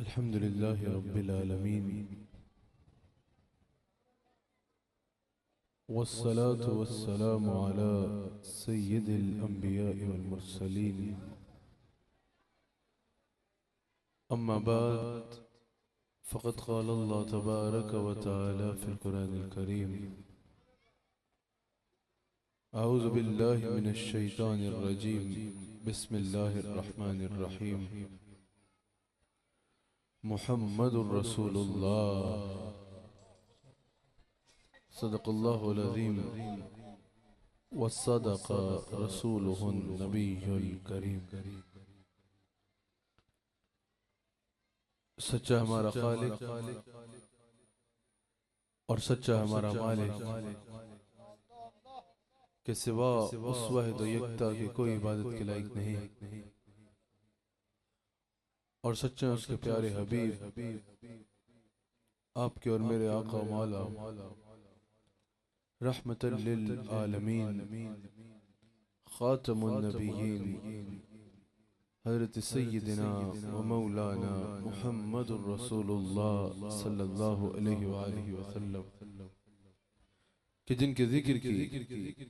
الحمد لله رب العالمين، والصلاة والسلام على سيد الأنبياء والمرسلين. أما بعد، فقد قال الله تبارك وتعالى في القرآن الكريم: أعوذ بالله من الشيطان الرجيم، بسم الله الرحمن الرحيم. محمد رسول الله، صدق الله العظيم، وصدق رسوله النبي الكريم. سچا ہمارا خالق اور سچا ہمارا مالک کے سوا اس واحد و یکتا کی کوئی عبادت کے لائق نہیں، اور سچے اس کے پیارے حبیب آپ کے اور میرے آقا و مولا رحمت للعالمین خاتم النبیین حضرت سیدنا و مولانا محمد رسول اللہ صلی اللہ علیہ وآلہ وسلم، کہ جن کے ذکر کی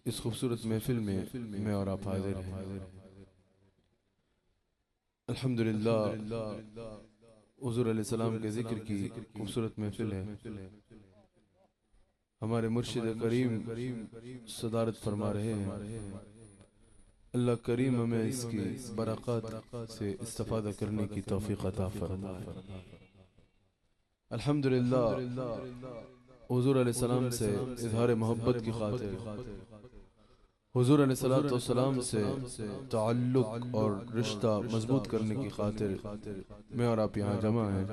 اس خوبصورت محفل میں اور آپ حاضر ہیں. الحمدللہ حضور علیہ السلام کے ذکر کی خوبصورت محفل ہے. ہمارے مرشد کریم صدارت فرما رہے ہیں. اللہ کریم ہمیں اس کی برکات سے استفادہ کرنے کی توفیق عطا فرمائے. الحمدللہ حضور علیہ السلام سے اظہار محبت کی خاطر، حضور علیہ السلام سے تعلق اور رشتہ مضبوط کرنے کی خاطر میں اور آپ یہاں جمع ہیں.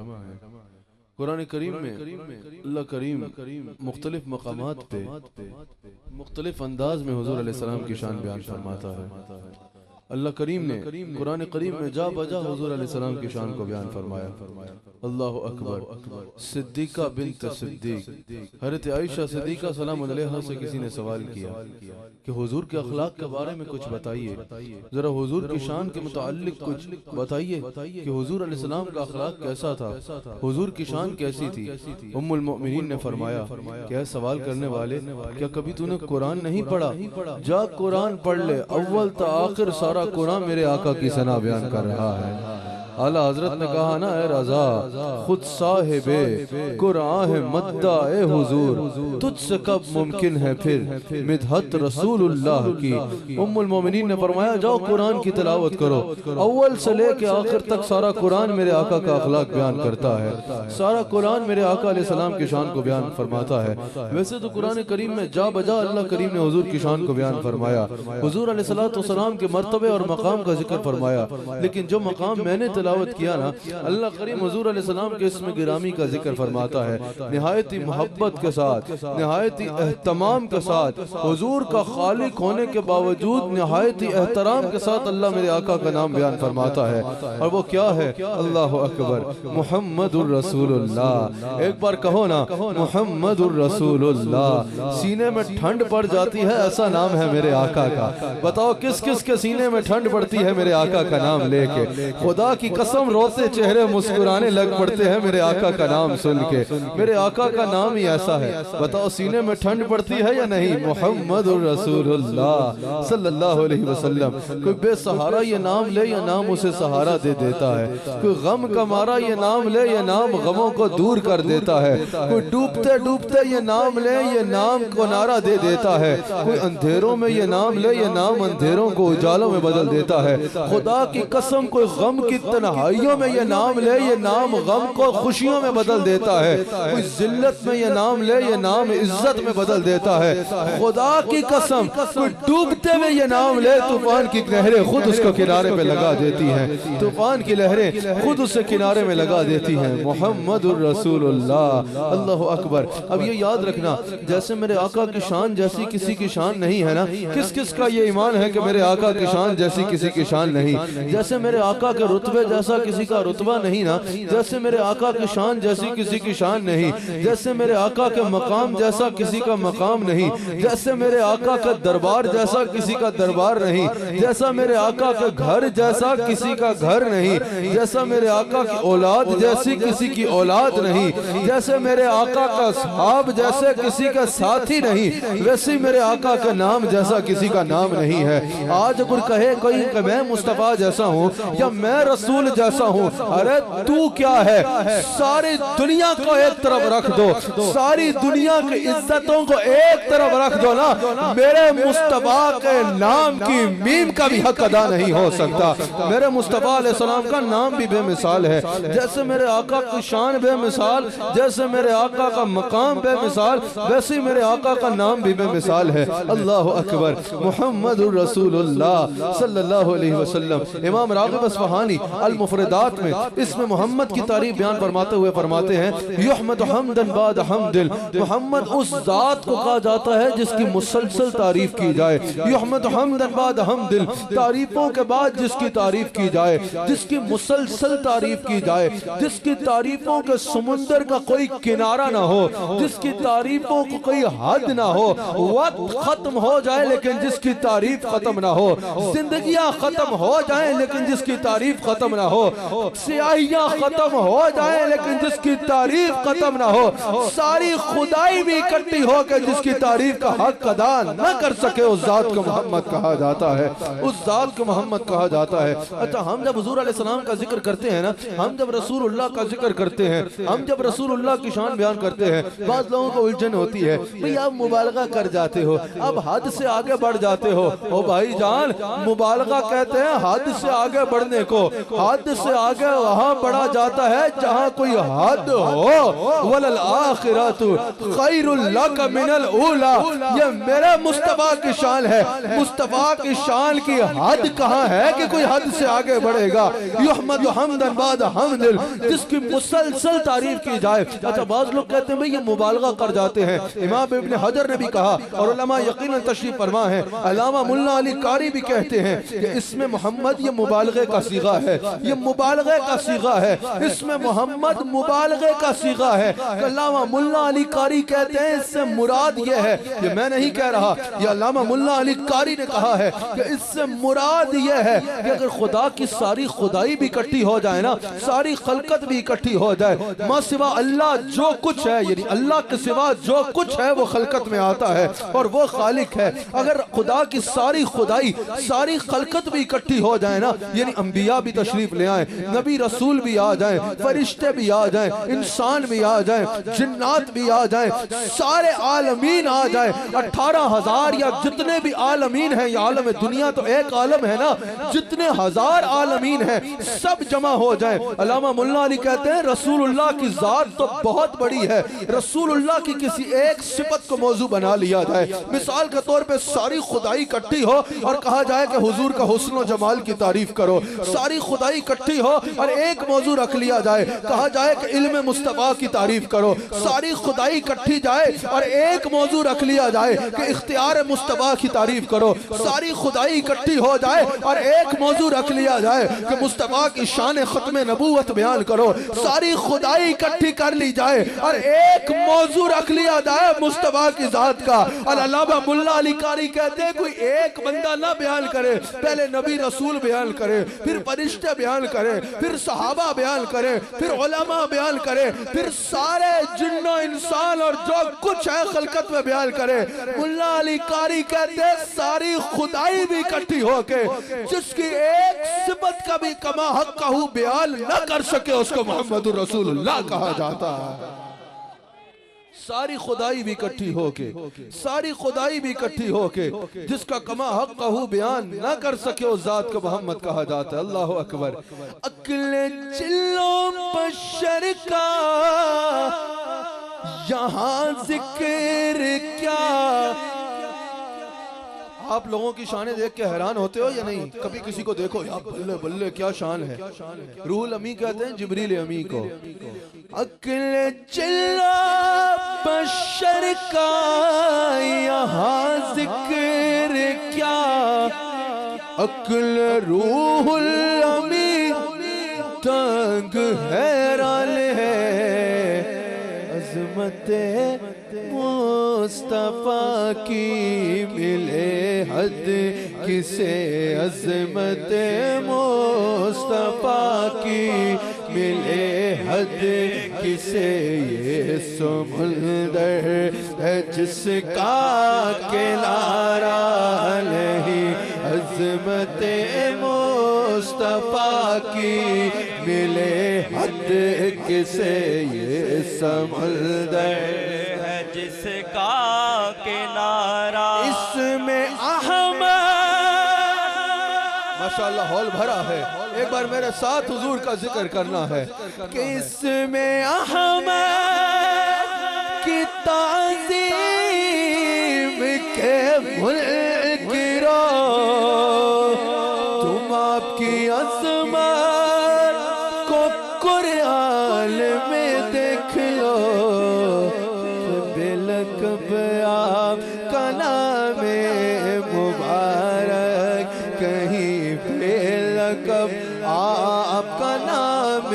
قرآن کریم میں اللہ کریم مختلف مقامات پہ مختلف انداز میں حضور علیہ السلام کی شان بیان فرماتا ہے. اللہ کریم نے قرآن کریم میں جا بجا حضور علیہ السلام کی شان کو بیان فرمایا. اللہ اکبر. صدیقہ بنت صدیق حضرت عائشہ صدیقہ سلام علیہا سے کسی نے سوال کیا کہ حضور کے اخلاق کے بارے میں کچھ بتائیے، ذرا حضور کی شان کے متعلق کچھ بتائیے کہ حضور علیہ السلام کا اخلاق کیسا تھا، حضور کی شان کیسی تھی. ام المؤمنین نے فرمایا کہ اے سوال کرنے والے، کیا کبھی تو نے قرآن نہیں پڑھا؟ جا قرآن پڑھ لے، اول تا آخر سارا قرآن میرے آقا کی ثنا بیان کر رہا ہے. اعلیٰ حضرت نے کہا نا اے رضا خود صاحب قرآن ہے مدہ اے حضور، تجھ سے کب ممکن ہے پھر مدحت رسول اللہ کی. ام المومنین نے فرمایا جاؤ قرآن کی تلاوت کرو، اول سے لے کے آخر تک سارا قرآن میرے آقا کا اخلاق بیان کرتا ہے، سارا قرآن میرے آقا علیہ السلام کی شان کو بیان فرماتا ہے. ویسے تو قرآن کریم میں جا بجا اللہ کریم نے حضور کی شان کو بیان فرمایا، حضور علیہ السلام کے مرتبے اور مقام کا ذکر فرمایا. لیکن جو مقام میں نے تلاوت کیا نا، اللہ کریم حضور علیہ السلام کے اسم گرامی کا ذکر فرماتا ہے نہایتی محبت کے ساتھ، نہایتی اہتمام کے ساتھ، حضور کا خالق ہونے کے باوجود نہایتی احترام کے ساتھ اللہ میرے آقا کا نام بیان فرماتا ہے. اور وہ کیا ہے؟ اللہ اکبر محمد الرسول اللہ. ایک بار کہو نا محمد الرسول اللہ. سینے میں ٹھنڈ پڑ جاتی ہے ایسا نام ہے میرے آقا کا. بتاؤ کس کس کے سینے میں ٹھنڈ پڑتی ہے میرے آقا کا نام لے کے؟ خدا کی قسم روتے چہرے مسکرانے لگ پڑتے ہیں میرے آقا کا نام سن کے. میرے آقا کا نام ہی ایسا ہے. بتاؤ سینے میں ٹھنڈ پڑتی ہے یا نہیں؟ محمد الرسول اللہ صلی اللہ علیہ وسلم. کوئی بے سہارا یہ نام لے یہ نام اسے سہارا دے دیتا ہے. کوئی غم کا مارا یہ نام لے یہ نام غموں کو دور کر دیتا ہے. کوئی ڈوبتے ڈوبتے یہ نام لے یہ نام کو نعرہ دے دیتا ہے. کوئی اندھیروں میں یہ نام لے یہ نام اندھیروں کو اجالوں میں بدل دیتا ہے. خدا کی قسم کوئی غم کی تنہائیوں میں یہ نام لے یہ نام غم کو خوشیوں میں بدل دیتا ہے. کوئی ذلت میں یہ نام لے یہ نام عزت میں بدل دیتا ہے. خدا کی قسم کوئی ڈوبتے میں یہ نام لے طوفان کی لہریں خود اس کو کنارے پہ لگا دیتی ہیں. طوفان کی لہریں خود اسے کنارے میں لگا دیتی ہیں. محمد الرسول اللہ. اللہ اکبر. اب یہ یاد رکھنا جیسے میرے آقا کی شان جیسی کسی کی شان نہیں ہے نا، کس کس کا یہ ایمان ہے کہ میرے آقا کی شان جیسی کسی کی شان نہیں؟ جیسے میرے آقا کے رتبے جیسا کسی کا رتبہ نہیں نا، جیسے میرے آقا کی شان جیسی کسی کی شان نہیں، جیسے میرے آقا کے مقام جیسا کسی کا مقام نہیں، جیسے میرے آقا کا دربار جیسا کسی کا دربار نہیں، جیسا میرے آقا کے گھر جیسا کسی کا گھر نہیں، جیسا میرے آقا کی اولاد جیسی کسی کی اولاد نہیں، جیسے میرے آقا کا صحاب جیسے کسی کا ساتھی نہیں، ویسے میرے آقا کا نام جیسا کسی کا نام نہیں ہے۔ آج اگر کہے کوئی کہ میں مصطفیٰ جیسا ہوں یا میں رسول جیسا ہوں، ارے تو کیا ہے؟ ساری دنیا کو ایک طرف رکھ دو، ساری دنیا کی عزتوں کو ایک طرف رکھ دو نا، میرے مصطفیٰ کے نام کی میم کا بھی حق ادا نہیں ہو سکتا۔ میرے مصطفیٰ علیہ السلام کا نام بھی بے مثال ہے، جیسے میرے آقا کی شان بے مثال، جیسے میرے آقا کا مقام بے مثال، ویسے میرے آقا کا نام بھی بے مثال ہے۔ اللہ اکبر، محمد الرسول اللہ صلی اللہ علیہ وسلم۔ امام راغب اصفہانی المفردات میں اسم محمد کی تعریف بیان فرماتے ہوئے فرماتے ہیں، یحمد حمدن بعد حمد، محمد اس ذات کو کہا جاتا ہے جس کی مسلسل تعریف کی جائے، یحمد حمدن بعد حمد، تعریفوں کے بعد جس کی تعریف کی جائے، جس کی مسلسل تعریف کی جائے، جس کی تعریفوں کے سمندر کا کوئی کنارہ نہ ہو، جس کی تعریفوں کو کوئی حد نہ ہو، وقت ختم ہو جائے لیکن جس کی تعریف ختم نہ ہو، زندگیاں ختم ہو جائیں لیکن جس کی تعریف ختم نہ ہو، سیاہیاں ختم ہو جائیں لیکن جس کی تعریف ختم نہ ہو، ساری خدائی بھی اکٹھی ہو کہ جس کی تعریف کا حق ادا نہ کر سکے، اس ذات کو محمد کہا جاتا ہے، اس ذات کو محمد کہا جاتا ہے۔ اچھا، ہم جب حضور علیہ السلام کا ذکر کرتے ہیں نا، ہم جب رسول اللہ کا ذکر کرتے ہیں، ہم جب رسول اللہ کی شان بیان کرتے ہیں، بعض لوگوں کو الجھن ہوتی ہے، بھئی آپ مبالغہ کر جاتے ہو، اب حد سے آگے بڑھ جاتے ہو۔ او بھائی جان، مبالغہ کہتے ہیں حد سے آگے بڑھنے کو، حد سے آگے وہاں بڑھا جاتا ہے جہاں کوئی حد ہو۔ وَلَلْآخِرَةُ خَيْرٌ لَكَ مِنَ الْأُولَى، یہ میرے مصطفیٰ کی شان ہے۔ مصطفیٰ کی شان کی حد کہاں ہے کہ کوئی حد سے آگے بڑھے گا؟ یحمد حمدن بعد حمد، جس کی مسلسل تعریف کی جائے۔ اچھا، بعض لوگ کہتے ہیں بھئی یہ مبالغہ کر جاتے ہیں۔ امام ابن حجر نے بھی کہا اور علماء یقیناً تشریف فرما ہے، علامہ ملا علی قاری بھی کہتے ہیں کہ اسم محمد یہ مبالغے کا صیغہ ہے، یہ مبالغے کا صیغہ ہے، اسم محمد مبالغے کا صیغہ ہے۔ علامہ ملا علی قاری کہتے ہیں اس سے مراد یہ ہے، یہ میں نہیں کہہ رہا، یہ علامہ ملا علی قاری نے کہا ہے کہ اس سے مراد یہ ہے کہ اگر خدا کی ساری خدائی بھی اکٹھی ہو جائے نا، ساری خلقت بھی اکٹھی ہو جائے، ما سوا اللہ جو کچھ ہے، یعنی اللہ کے سوا جو کچھ ہے وہ خلقت میں آتا ہے اور وہ خالق ہے۔ اگر خدا کی ساری خدائی، ساری خلقت بھی اکٹھی ہو جائے نا، یعنی انبیاء بھی تشریف لے آئیں، نبی رسول بھی آ جائیں، فرشتے بھی آ جائیں، انسان بھی آ جائیں، جنات بھی آ جائیں، سارے عالمین آ جائیں، 18,000 یا جتنے بھی عالمین ہیں، یہ عالم دنیا تو ایک عالم ہے نا، جتنے ہزار عالمین ہیں سب جمع ہو جائیں۔ علامہ ملا علی کہتے ہیں رسول اللہ کی ذات تو بہت بڑی ہے، رسول اللہ کی کسی ایک صفت کو موضوع بنا لیا جائے، مثال کے طور پہ ساری خدائی اکٹھی ہو اور کہا جائے کہ حضور کا حسن و جمال کی تعریف کرو، ساری خدائی اکٹھی ہو اور ایک موضوع رکھ لیا جائے، کہا جائے کہ علم مصطفیٰ کی تعریف کرو، ساری خدائی اکٹھی جائے اور ایک موضوع رکھ لیا جائے کہ اختیار مصطفیٰ کی تعریف کرو، ساری خدائی اکٹھی ہو جائے اور ایک موضوع رکھ لیا جائے کہ مصطفیٰ کی شان ختم نبوت بیان کرو، ساری خدائی اکٹھی کر لی جائے اور ایک موضوع رکھ لیا جائے مصطفیٰ کی ذات کا۔ اور علامہ ملا علی قاری کہتے ہیں کوئی ایک بندہ نہ بیان کرے، پہلے نبی رسول بیان کرے، پھر فرشتے بیان کرے، پھر صحابہ بیان کرے، پھر علماء بیان کرے، پھر سارے جن و انسان اور جو کچھ ہے خلقت میں بیان کرے۔ ملا علی قاری کہتے ہیں ساری خدائی بھی اکٹھی ہو کے جس کی ایک صفت کا بھی کما حق کا بیان نہ کر سکے اس کو محمد الرسول اللہ کہا جاتا ہے۔ ساری خدائی بھی اکٹھی ہو کے، ساری خدائی بھی اکٹھی ہو کے جس کا کما حق کا بیان نہ کر سکے اس ذات کو محمد کہا جاتا ہے۔ اللہ اکبر۔ عقل چلو بشر کا یہاں ذکر کیا۔ آپ لوگوں کی شانیں دیکھ کے حیران ہوتے ہو یا نہیں؟ کبھی کسی کو دیکھو یا بلے بلے کیا شان ہے۔ روح الامی کہتے ہیں جبریل امی کو۔ عقل چلا بشر کا یہاں ذکر کیا، عقل روح الامی تنگ حیران ہے عظمت مصطفیٰ کی ملے حد کسے عظمت مصطفیٰ کی ملے حد کسے یہ سمندر ہے جس کا کنارہ نہیں عظمت مصطفیٰ کی ملے حد کسے یہ سمندر ہے جس کا کنارہ اس میں احمد ماشاءاللہ ہال بھرا ہے ایک بار میرے ساتھ حضور کا ذکر کرنا ہے کہ اس میں احمد کی تعظیم کے منکرو تم آپ کی عظمت کو قرآن میں دیکھ لو بلکب آپ کا نام مبارک کہیں بلکب آپ کا نام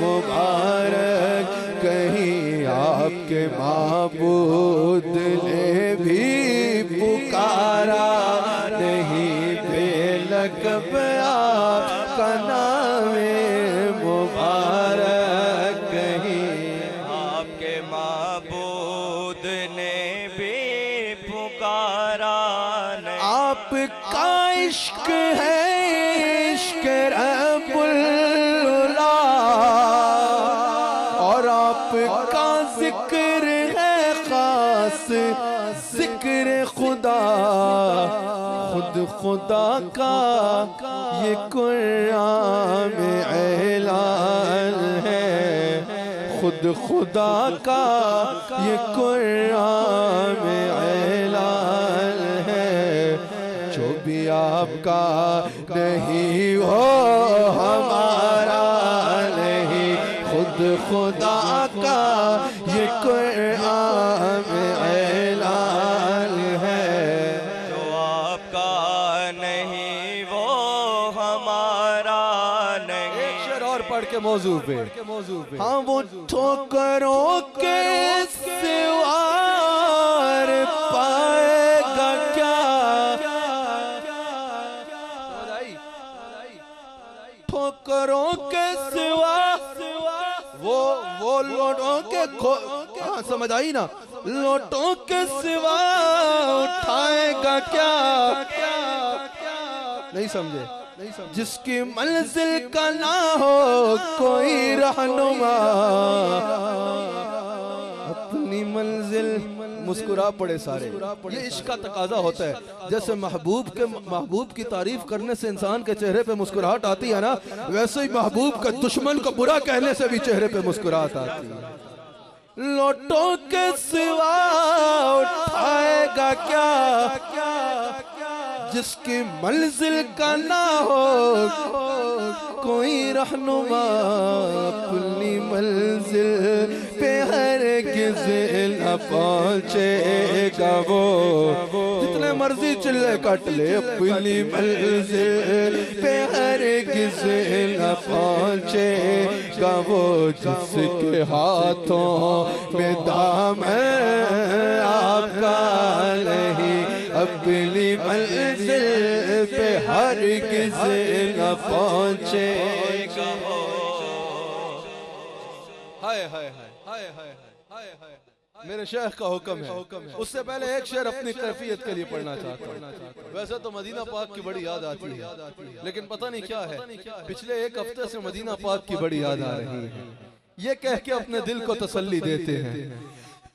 مبارک کہیں آپ کے معبود نے بھی پکارا نہیں بلکب آپ کا نام مبارک کہیں آپ کے معبود نے بھی پکارا آپ کا عشق ہے عشق رب اللہ اور آپ کا ذکر ہے خاص ذکر خدا خود خدا کا یہ قرآن میں اعلان ہے خود خدا کا یہ قرآن میں اعلان ہے جو بھی آپ کا نہیں وہ ہمارا نہیں خود خدا کا یہ قرآن میں اعلان ہے جو آپ کا نہیں وہ ہمارا نہیں ایک شعر اور پڑھ کے موضوع پہ ہاں وہ ٹھوکروں کے سوار پائے گا کیا ٹھوکروں کے سوا وہ لوٹوں کے ہاں سمجھ آئی نا لوٹوں کے سوا اٹھائے گا کیا نہیں سمجھے جس کی منزل کا نہ ہو کوئی رہنما اپنی منزل مسکرا پڑے سارے یہ عشق کا تقاضا ہوتا ہے جیسے محبوب کی تعریف کرنے سے انسان کے چہرے پہ مسکراہٹ آتی ہے نا ویسے ہی محبوب کے دشمن کو برا کہنے سے بھی چہرے پہ مسکراہٹ آتی ہے لوٹوں کے سوا اٹھائے گا کیا جس کی منزل کا نہ ہو کوئی رہنما اپنی منزل پہ ہرگز نہ پہنچے گا وہ جتنے مرضی چلے کٹ لے اپنی منزل پہ ہرگز نہ پہنچے گا وہ جس کے ہاتھوں میں دامن آپ کا نہیں اپنی منزل پہ ہرگز نہ پہنچے گا ہائے ہائے ہائے میرے شیخ کا حکم ہے اس سے پہلے ایک شعر اپنی کیفیت کے لیے پڑھنا چاہتا ہوں ویسے تو مدینہ پاک کی بڑی یاد آتی ہے لیکن پتہ نہیں کیا ہے پچھلے ایک ہفتے سے مدینہ پاک کی بڑی یاد آ رہی ہے یہ کہہ کے اپنے دل کو تسلی دیتے ہیں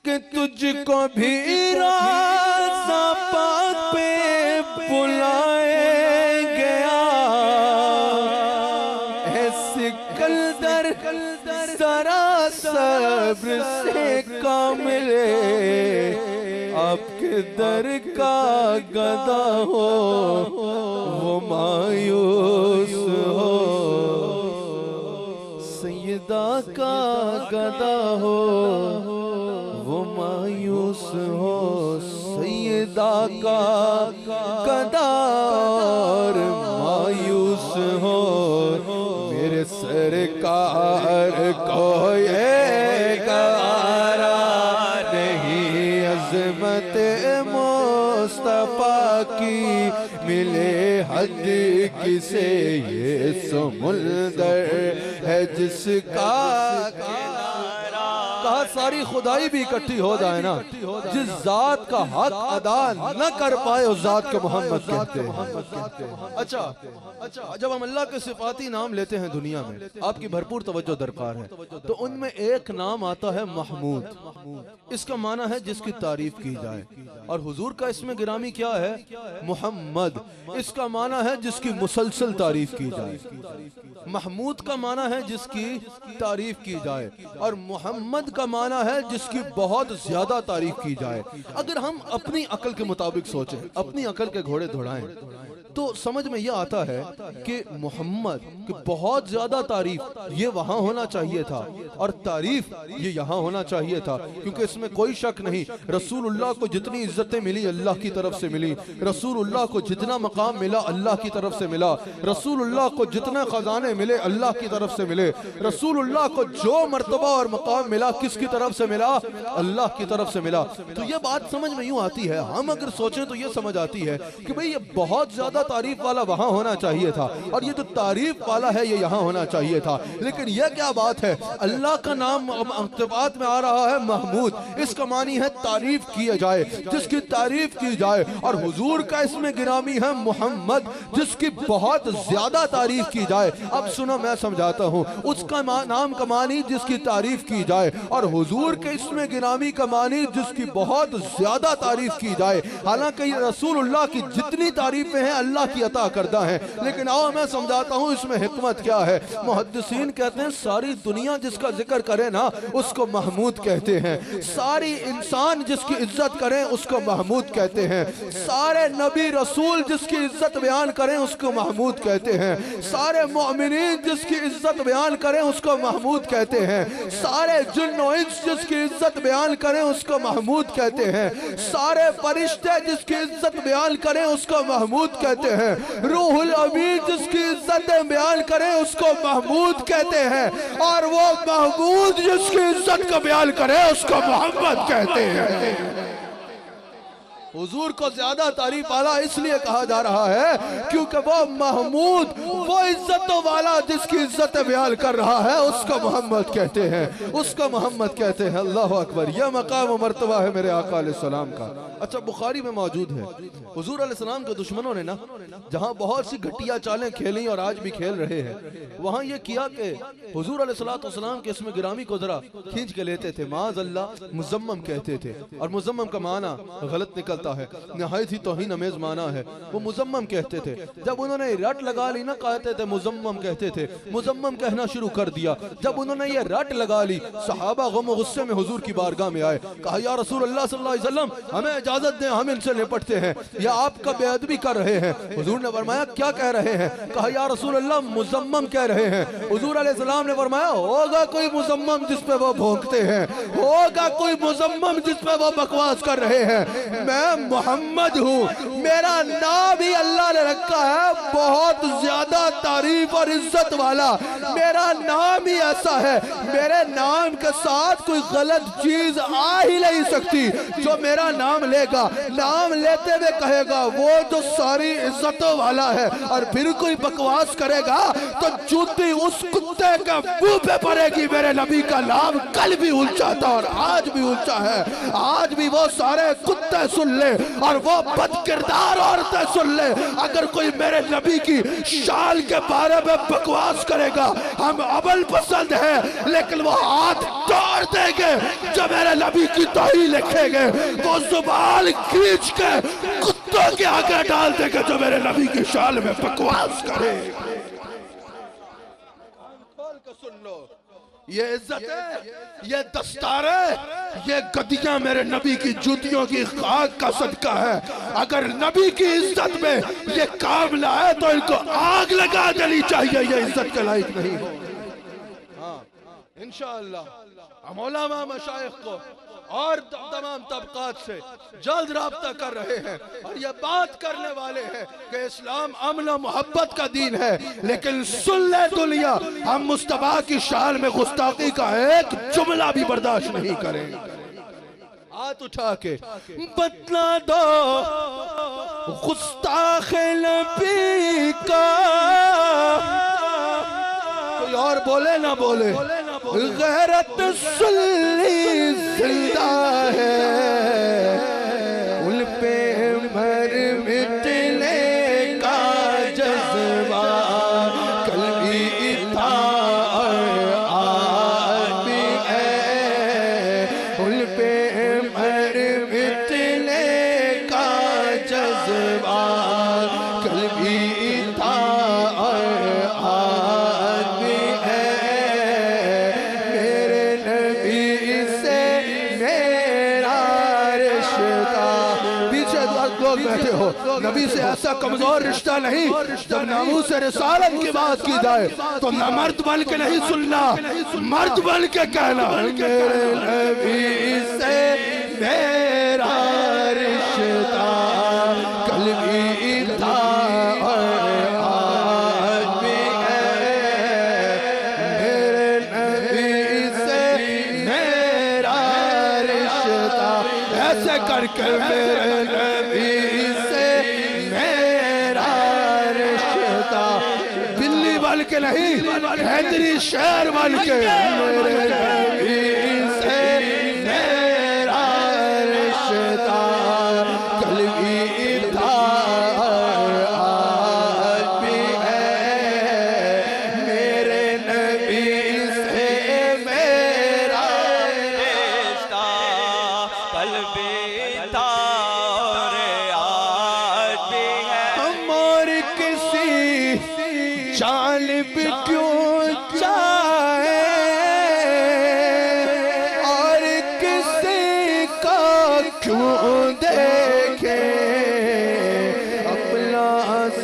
کہ تجھ کو بھی روضہ پاک پہ بلائے گیا اے سکندر ذرا صبر سے کامل آپ کے در کا گدا ہو وہ مایوس ہو سیدہ کا گدا ہو وہ مایوس ہو سیدہ کا گدا اور مایوس ہو میرے سے سرکار کو یہ گوارا نہیں، عظمت مصطفیٰ کی ملے حد کسے، یہ سمندر ہے جس کا کہا ساری خدائی بھی اکٹھی ہو جائے نا، جس ذات کا حق ادا نہ کر پائے اس ذات کو محمد کہتے ہیں۔ اچھا جب ہم اللہ کے صفاتی نام لیتے ہیں دنیا میں، آپ کی بھرپور توجہ درکار ہے، تو ان میں ایک نام آتا ہے محمود۔ اس کا معنی ہے جس کی تعریف کی جائے، اور حضور کا اسم گرامی کیا ہے؟ محمد۔ اس کا معنی ہے جس کی مسلسل تعریف کی جائے۔ محمود کا معنی ہے جس کی تعریف کی جائے، اور محمد کا معنی ہے جس کی بہت زیادہ تعریف کی جائے۔ اگر ہم اپنی عقل کے مطابق سوچیں، اپنی عقل کے گھوڑے دوڑائیں، تو سمجھ میں یہ آتا ہے کہ محمد کی بہت زیادہ تعریف یہ وہاں ہونا چاہیے تھا، اور تعریف یہ یہاں ہونا چاہیے تھا، کیونکہ اس میں کوئی شک نہیں رسول اللہ کو جتنی عزتیں ملی اللہ کی طرف سے ملی، رسول اللہ کو جتنا مقام ملا اللہ کی طرف سے ملا، رسول اللہ کو جتنے خزانے ملے اللہ کی طرف سے ملے، رسول اللہ کو جو مرتبہ اور مقام ملا کس کی طرف سے ملا؟ اللہ کی طرف سے ملا۔ تو یہ بات سمجھ میں یوں آتی ہے، ہم اگر سوچیں تو یہ سمجھ آتی ہے کہ بھئی یہ بہت زیادہ تعریف والا وہاں ہونا چاہیے تھا، اور یہ جو تعریف والا ہے یہ یہاں ہونا چاہیے تھا۔ لیکن یہ کیا بات ہے، اللہ کا نام اقتباس میں آ رہا ہے محمود، اس کا معنی ہے تعریف کیے جائے، جس کی تعریف کی جائے، اور حضور کا اسم گرامی ہے محمد، جس کی بہت زیادہ تعریف کی جائے۔ اب سنو میں سمجھاتا ہوں، اس کا نام کا معنی جس کی تعریف کی جائے، اور حضور کے اسم گرامی کا معنی جس کی بہت زیادہ تعریف کی جائے۔ حالانکہ یہ رسول اللہ کی جتنی تعریفیں ہیں اللہ کی عطا کردہ ہیں، لیکن آؤ میں سمجھاتا ہوں اس میں حکمت کیا ہے۔ محدثین کہتے ہیں ساری دنیا جس کا ذکر کرے نا اس کو محمود کہتے ہیں، ساری انسان جس کی عزت کریں اس کو محمود کہتے ہیں، سارے نبی رسول جس کی عزت بیان کریں اس کو محمود کہتے ہیں، سارے مومنین جس کی عزت بیان کریں اس کو محمود کہتے ہیں، سارے جن و انس جس کی عزت بیان کریں اس کو محمود کہتے ہیں، سارے فرشتے جس کی عزت بیان کریں اس کو محمود کہتے ہیں، روح الامین جس کی عزت بیان کریں اس کو محمود کہتے ہیں، اور وہ محمود جس کی عزت کا بیان کریں اس کو محمد کہتے ہیں۔ حضور کو زیادہ تعریف والا اس لیے کہا جا رہا ہے کیونکہ وہ محمود، وہ عزتوں والا جس کی عزت بیان کر رہا ہے اس کو محمد کہتے ہیں، اس کو محمد کہتے ہیں۔ اللہ اکبر، یہ مقام و مرتبہ ہے میرے آقا علیہ السلام کا۔ اچھا بخاری میں موجود ہے، حضور علیہ السلام کے دشمنوں نے نا جہاں بہت سی گھٹیا چالیں کھیلیں اور آج بھی کھیل رہے ہیں، وہاں یہ کیا کہ حضور علیہ السلام کے اسم گرامی کو ذرا کھینچ کے لیتے تھے، معاذ اللہ مزمم کہتے تھے، اور مزمم کا معنی غلط نکلتا ہے، نہایت ہی توہین امیز معنی ہے، وہ مزمم کہتے تھے۔ جب انہوں نے رٹ لگا لی نا کہتے تھے مزمم کہتے تھے، مزمم کہنا شروع کر دیا۔ جب انہوں نے یہ رٹ لگا لی صحابہ غم و غصے میں حضور کی بارگاہ میں آئے، کہا یا رسول اللہ صلی اللہ علیہ وسلم ہمیں اجازت دیں، ہم ان سے نپٹتے ہیں، یا آپ کا بے ادبی کر رہے ہیں۔ حضور نے فرمایا کیا کہہ رہے ہیں؟ کہا یا رسول اللہ مزمم کہہ رہے ہیں۔ حضور علیہ السلام نے فرمایا ہوگا کوئی مزمم جس پہ وہ بھونکتے ہیں، ہوگا کوئی مزمم جس پہ وہ بکواس کر رہے ہیں، میں محمد ہوں، میرا نام ہی اللہ نے رکھا ہے بہت زیادہ تعریف اور عزت والا، میرا نام ہی ایسا ہے، میرے نام کے ساتھ کوئی غلط چیز آ ہی نہیں سکتی۔ جو میرا نام لے گا، نام لیتے ہوئے کہے گا وہ جو ساری عزتوں والا ہے، اور پھر کوئی بکواس کرے گا تو جوتی اس کتے کے منہ پہ پڑے گی۔ میرے نبی کا نام کل بھی اونچا تھا اور آج بھی اونچا ہے، آج بھی وہ سارے کتے سن لے اور وہ بد کردار عورتیں سن لے، اگر کوئی میرے نبی کی شان کے بارے میں بکواس کرے گا ہم عمل پسند ہیں، لیکن وہ ہاتھ توڑ دیں گے جو میرے نبی کی توہین لکھیں گے، وہ زبان کھینچ کے کتوں کے آگے ڈال دیں گے جو میرے نبی کی شان میں بکواس کرے۔ کھول کے سن لو، یہ عزت ہے، یہ دستار ہے، یہ گدیاں میرے نبی کی جوتیوں کی خاک کا صدقہ ہے۔ اگر نبی کی عزت میں یہ کام لائے تو ان کو آگ لگا دینی چاہیے، یہ عزت کے لائق نہیں ہو۔ انشاءاللہ ہم علماء مشائخ کو اور تمام طبقات سے جلد رابطہ کر رہے ہیں اور یہ بات کرنے والے ہیں کہ اسلام امن و محبت کا دین ہے، لیکن سن لے دنیا، ہم مصطفیٰ کی شان میں گستاخی کا ایک جملہ بھی برداشت نہیں کریں گے۔ ہاتھ اٹھا کے بتلا دو گستاخ نبی کا، کوئی اور بولے نہ بولے، غیرت سلی زندہ ہے، ان پہ مر مٹنے کا جذبہ کل بھی تھا اور آج بھی ہے، ان پہ مر مٹنے کا جذبہ کل بھی تھا اور آج بھی ہے، بیٹھے ہو، نبی سے ایسا کمزور رشتہ نہیں، جب ناموس رسالت کی بات کی جائے تو نہ مرد بن کے نہیں سننا، مرد بن کے کہنا میرے نبی سے میرا رشتہ کل بھی تھا اور آج بھی ہے، میرے نبی سے میرا رشتہ، ایسے کر کے میرے نبی بلی بن کے نہیں، حیدری شہر بن کے میرے نبی سے میرا رشتہ کل بھی تھا اور آج بھی ہے، میرے نبی سے میرا رشتہ کل بھی تھا اور آج بھی ہے، ہم اور کسی جانب کیوں چاہے اور کسی کا کیوں دیکھے، اپنا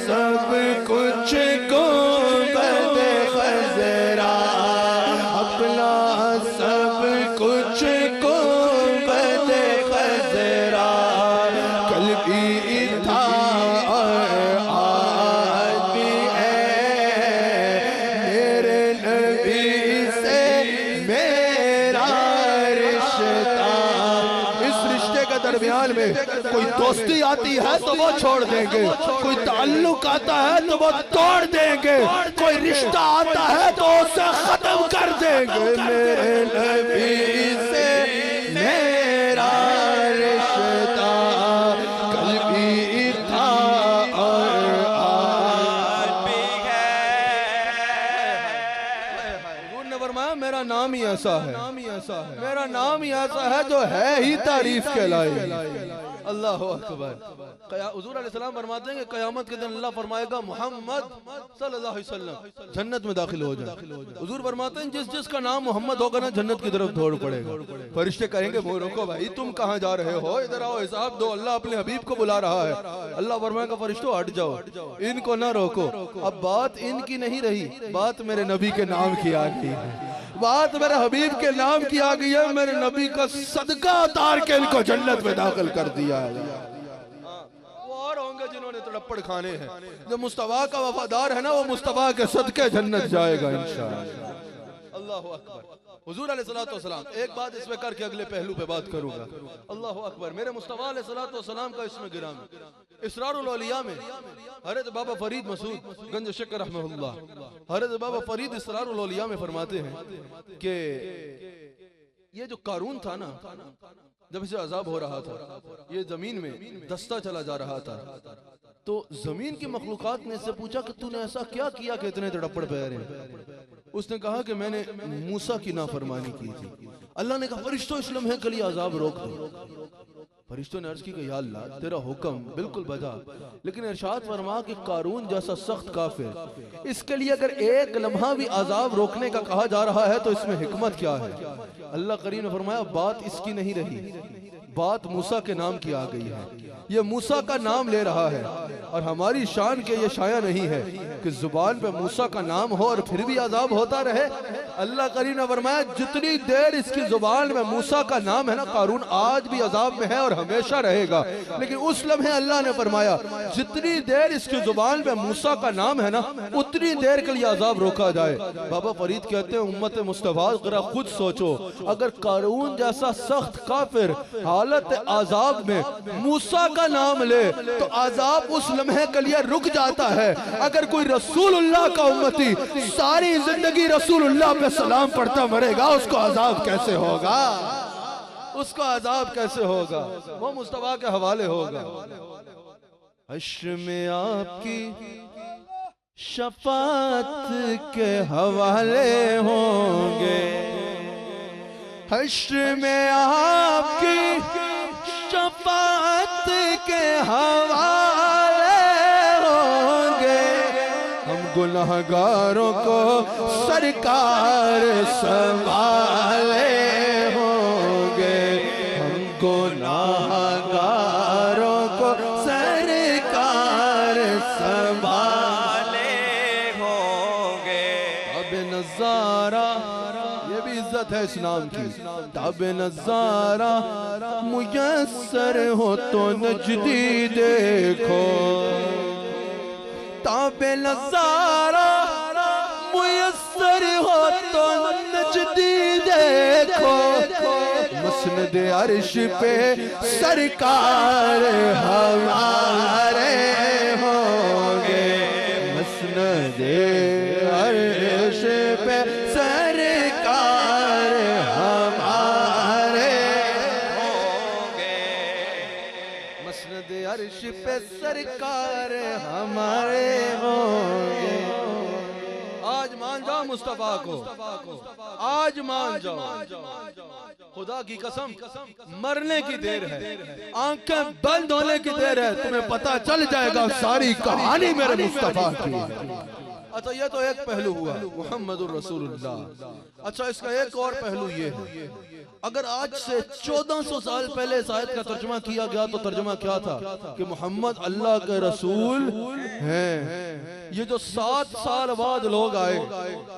سب کچھ گنبد خضرا، اپنا سب کچھ گنبد خضرا کل بھی تھا اور آج بھی درمیان میں کوئی دوستی آتی ہے تو وہ چھوڑ دیں گے، کوئی تعلق آتا ہے تو وہ توڑ دیں گے، کوئی رشتہ آتا ہے تو اسے ختم کر دیں گے، میرے نبی سے میرا رشتہ کل بھی تھا اور آج بھی ہے، حضور نے فرمایا میرا نام ہی ایسا ہے، میرا نام ہی ایسا ہے جو ہے ہی تعریف کے لائق۔ اللہ اکبر۔ حضور علیہ السلام فرماتے ہیں کہ قیامت کے دن اللہ فرمائے گا محمد صلی اللہ علیہ وسلم جنت میں داخل ہو جائے، حضور فرماتے ہیں جس جس کا نام محمد ہوگا نا جنت کی طرف دوڑ پڑے گا، فرشتے کہیں گے وہ روکو بھائی تم کہاں جا رہے ہو، ادھر آؤ حساب دو، اللہ اپنے حبیب کو بلا رہا ہے، اللہ فرمائے گا فرشتوں ہٹ جاؤ، ان کو نہ روکو، اب بات ان کی نہیں رہی، بات میرے نبی کے نام کی آ گئی ہے، بات میرے حبیب کے نام کی آ گئی ہے، میرے نبی کا صدقہ اتار کے ان کو جنت میں داخل کر دیا ہے۔ وہ اور ہوں گے جنہوں نے تڑپڑ کھانے ہیں، جو مصطفیٰ کا وفادار ہے نا وہ مصطفیٰ کے صدقے جنت جائے گا انشاءاللہ۔ اللہ اکبر۔ حضور علیہ السلام ایک بات اس میں کر کے اگلے پہلو پہ بات کروں گا۔ اللہ اکبر۔ میرے مصطفیٰ علیہ السلام کا اسم گرامی اسرار الاولیاء میں حضرت بابا فرید مسعود گنج شکر رحمہ اللہ، حضرت بابا فرید اسرار الاولیاء میں فرماتے ہیں کہ یہ جو قارون تھا نا، جب اسے عذاب ہو رہا تھا، یہ زمین میں دستہ چلا جا رہا تھا، تو زمین کی مخلوقات نے اس سے پوچھا کہ تو نے ایسا کیا کیا کہ اتنے تڑپڑ پہ رہے ہیں؟ اس نے کہا کہ میں نے موسیٰ کی نافرمانی کی تھی۔ اللہ نے کہا فرشتوں اس لمحے کے لیے عذاب روک دو۔ فرشتوں نے عرض کی کہ یا اللہ تیرا حکم بالکل بجا، لیکن ارشاد فرما کہ قارون جیسا سخت کافر، اس کے لیے اگر ایک لمحہ بھی عذاب روکنے کا کہا جا رہا ہے تو اس میں حکمت کیا ہے؟ اللہ کریم نے فرمایا بات اس کی نہیں رہی، بات موسیٰ کے نام کی آ گئی ہے، یہ موسیٰ کا نام لے رہا ہے، اور ہماری شان کے یہ شایع نہیں ہے کہ زبان پہ موسیٰ کا نام ہو اور پھر بھی عذاب ہوتا رہے۔ اللہ کریم نے فرمایا جتنی دیر اس کی زبان میں موسیٰ کا نام ہے نا، قارون آج بھی عذاب میں ہے اور ہمیشہ رہے گا، لیکن اس لمحے اللہ نے فرمایا جتنی دیر اس کی زبان پہ موسیٰ کا نام ہے نا، اتنی دیر کے لیے عذاب روکا جائے۔ بابا فرید کہتے ہیں امت مصطفیٰ ذرا خود سوچو، اگر قارون جیسا سخت کافر حالت عذاب میں موسیٰ کا نام لے تو عذاب اس لمحے کے لیے رک جاتا ہے، اگر کوئی رسول اللہ کا امتی ساری زندگی رسول اللہ پہ سلام پڑھتا مرے گا، اس کو عذاب کیسے ہوگا؟ اس کو عذاب کیسے ہوگا؟ وہ مصطفیٰ کے حوالے ہوگا۔ حشر میں آپ کی شفاعت کے حوالے ہوں گے، حشر میں آپ کی شفاعت کے حوالے ہوں گے، ہم گناہگاروں کو سرکار سنبھالے ہوں گے، ہم گناہگاروں کو سرکار سنبھالے ہوں گے۔ اب نظارہ یہ بھی عزت ہے اس نام کی، تاب نظارہ میسر ہو تو نجدی دیکھو، تاب نظارہ میسر ہو تو نجدی دیکھو، مسند عرش پہ سرکار ہمارے ہوں گے، مسند عرش پہ سرکار ہمارے ہوں گے، مسند عرش پہ سرکار ہمارے ہوں گے۔ آج مان جاؤ مصطفیٰ کو، آج مان جاؤ، خدا کی قسم مرنے کی دیر ہے، آنکھیں بند ہونے کی دیر ہے، تمہیں پتہ چل جائے گا ساری کہانی میرے مصطفیٰ کی۔ اچھا یہ تو ایک پہلو ہوا محمد الرسول اللہ۔ اچھا اس کا ایک اور پہلو یہ ہے، اگر آج سے 1400 سال پہلے اس آیت کا ترجمہ کیا گیا تو ترجمہ کیا تھا کہ محمد اللہ کے رسول ہیں۔ یہ جو 7 سال بعد لوگ آئے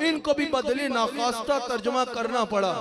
ان کو بھی بدلی ناخواستہ ترجمہ کرنا پڑا،